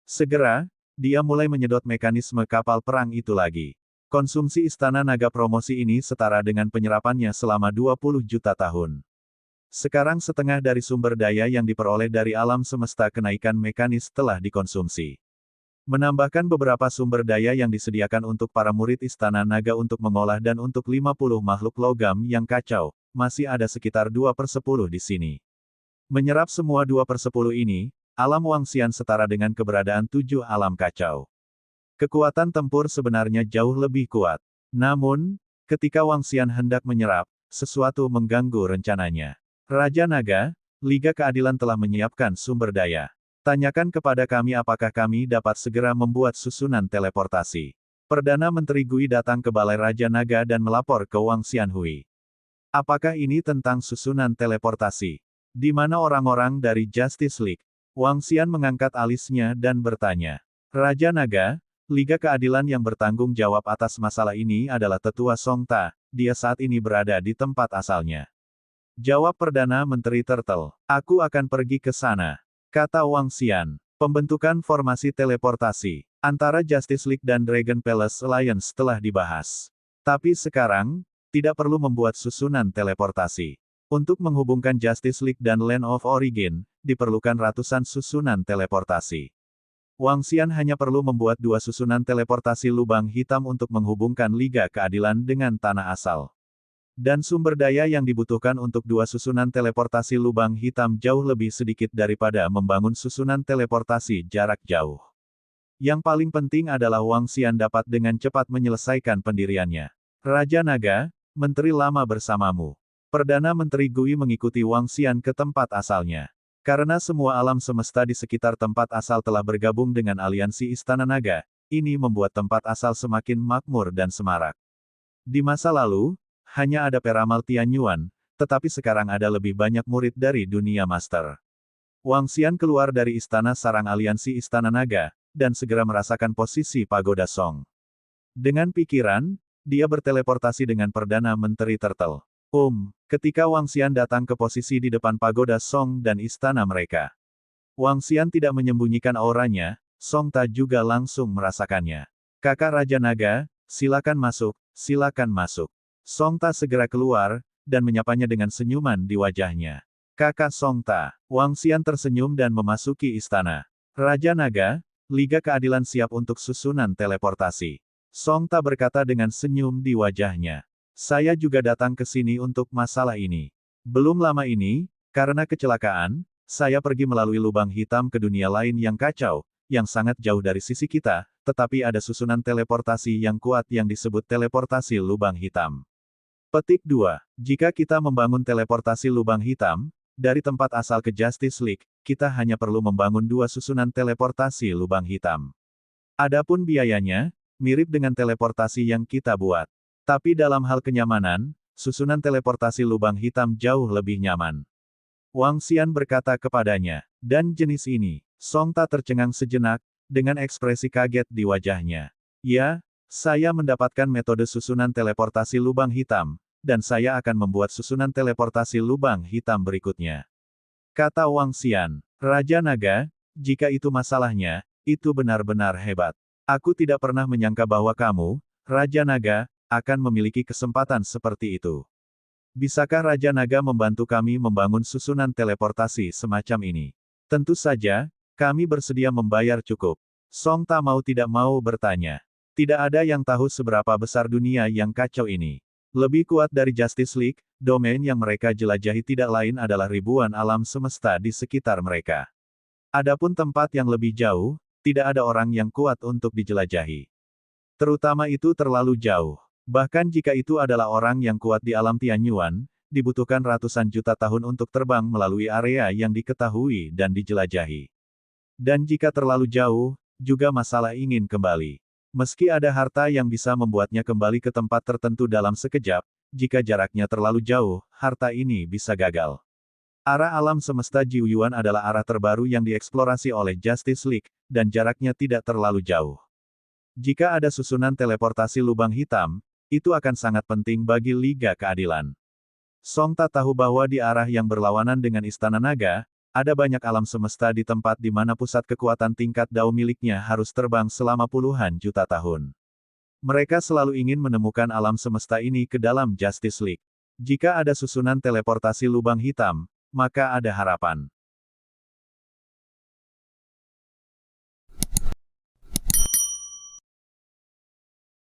Segera, dia mulai menyedot mekanisme kapal perang itu lagi. Konsumsi Istana Naga promosi ini setara dengan penyerapannya selama 20 juta tahun. Sekarang setengah dari sumber daya yang diperoleh dari alam semesta kenaikan mekanis telah dikonsumsi. Menambahkan beberapa sumber daya yang disediakan untuk para murid Istana Naga untuk mengolah dan untuk 50 makhluk logam yang kacau, masih ada sekitar 2/10 di sini. Menyerap semua 2/10 ini, alam Wangxian setara dengan keberadaan 7 alam kacau. Kekuatan tempur sebenarnya jauh lebih kuat. Namun, ketika Wangxian hendak menyerap, sesuatu mengganggu rencananya. Raja Naga, Liga Keadilan telah menyiapkan sumber daya. Tanyakan kepada kami apakah kami dapat segera membuat susunan teleportasi. Perdana Menteri Gui datang ke Balai Raja Naga dan melapor ke Wang Xianhui. Apakah ini tentang susunan teleportasi? Di mana orang-orang dari Justice League? Wang Xian mengangkat alisnya dan bertanya. Raja Naga, Liga Keadilan yang bertanggung jawab atas masalah ini adalah Tetua Song Ta, dia saat ini berada di tempat asalnya. Jawab Perdana Menteri Turtle. Aku akan pergi ke sana. Kata Wang Xian. Pembentukan formasi teleportasi antara Justice League dan Dragon Palace Alliance telah dibahas. Tapi sekarang, tidak perlu membuat susunan teleportasi. Untuk menghubungkan Justice League dan Land of Origin, diperlukan ratusan susunan teleportasi. Wang Xian hanya perlu membuat 2 susunan teleportasi lubang hitam untuk menghubungkan Liga Keadilan dengan tanah asal. Dan sumber daya yang dibutuhkan untuk 2 susunan teleportasi lubang hitam jauh lebih sedikit daripada membangun susunan teleportasi jarak jauh. Yang paling penting adalah Wang Xian dapat dengan cepat menyelesaikan pendiriannya. Raja Naga, Menteri Lama bersamamu. Perdana Menteri Gui mengikuti Wang Xian ke tempat asalnya. Karena semua alam semesta di sekitar tempat asal telah bergabung dengan aliansi Istana Naga, ini membuat tempat asal semakin makmur dan semarak. Di masa lalu, hanya ada peramal Tianyuan, tetapi sekarang ada lebih banyak murid dari dunia master. Wang Xian keluar dari istana sarang aliansi Istana Naga, dan segera merasakan posisi Pagoda Song. Dengan pikiran, dia berteleportasi dengan Perdana Menteri Turtle. Ketika Wang Xian datang ke posisi di depan Pagoda Song dan istana mereka. Wang Xian tidak menyembunyikan auranya, Song Ta juga langsung merasakannya. Kakak Raja Naga, silakan masuk, silakan masuk. Song Ta segera keluar, dan menyapanya dengan senyuman di wajahnya. Kakak Song Ta. Wang Xian tersenyum dan memasuki istana. Raja Naga, Liga Keadilan siap untuk susunan teleportasi. Song Ta berkata dengan senyum di wajahnya. Saya juga datang ke sini untuk masalah ini. Belum lama ini, karena kecelakaan, saya pergi melalui lubang hitam ke dunia lain yang kacau, yang sangat jauh dari sisi kita, tetapi ada susunan teleportasi yang kuat yang disebut teleportasi lubang hitam. Petik 2. Jika kita membangun teleportasi lubang hitam, dari tempat asal ke Justice League, kita hanya perlu membangun 2 susunan teleportasi lubang hitam. Adapun biayanya, mirip dengan teleportasi yang kita buat. Tapi dalam hal kenyamanan, susunan teleportasi lubang hitam jauh lebih nyaman. Wang Xian berkata kepadanya, dan jenis ini. Song Ta tercengang sejenak, dengan ekspresi kaget di wajahnya. Ya, saya mendapatkan metode susunan teleportasi lubang hitam, dan saya akan membuat susunan teleportasi lubang hitam berikutnya. Kata Wang Xian, Raja Naga, jika itu masalahnya, itu benar-benar hebat. Aku tidak pernah menyangka bahwa kamu, Raja Naga, akan memiliki kesempatan seperti itu. Bisakah Raja Naga membantu kami membangun susunan teleportasi semacam ini? Tentu saja, kami bersedia membayar cukup. Song Ta mau tidak mau bertanya. Tidak ada yang tahu seberapa besar dunia yang kacau ini. Lebih kuat dari Justice League, domain yang mereka jelajahi tidak lain adalah ribuan alam semesta di sekitar mereka. Adapun tempat yang lebih jauh, tidak ada orang yang kuat untuk dijelajahi. Terutama itu terlalu jauh. Bahkan jika itu adalah orang yang kuat di alam Tianyuan, dibutuhkan ratusan juta tahun untuk terbang melalui area yang diketahui dan dijelajahi. Dan jika terlalu jauh, juga masalah ingin kembali. Meski ada harta yang bisa membuatnya kembali ke tempat tertentu dalam sekejap, jika jaraknya terlalu jauh, harta ini bisa gagal. Arah alam semesta Jiuyuan adalah arah terbaru yang dieksplorasi oleh Justice League, dan jaraknya tidak terlalu jauh. Jika ada susunan teleportasi lubang hitam, itu akan sangat penting bagi Liga Keadilan. Song Ta tahu bahwa di arah yang berlawanan dengan Istana Naga, ada banyak alam semesta di tempat di mana pusat kekuatan tingkat Dao miliknya harus terbang selama puluhan juta tahun. Mereka selalu ingin menemukan alam semesta ini ke dalam Justice League. Jika ada susunan teleportasi lubang hitam, maka ada harapan.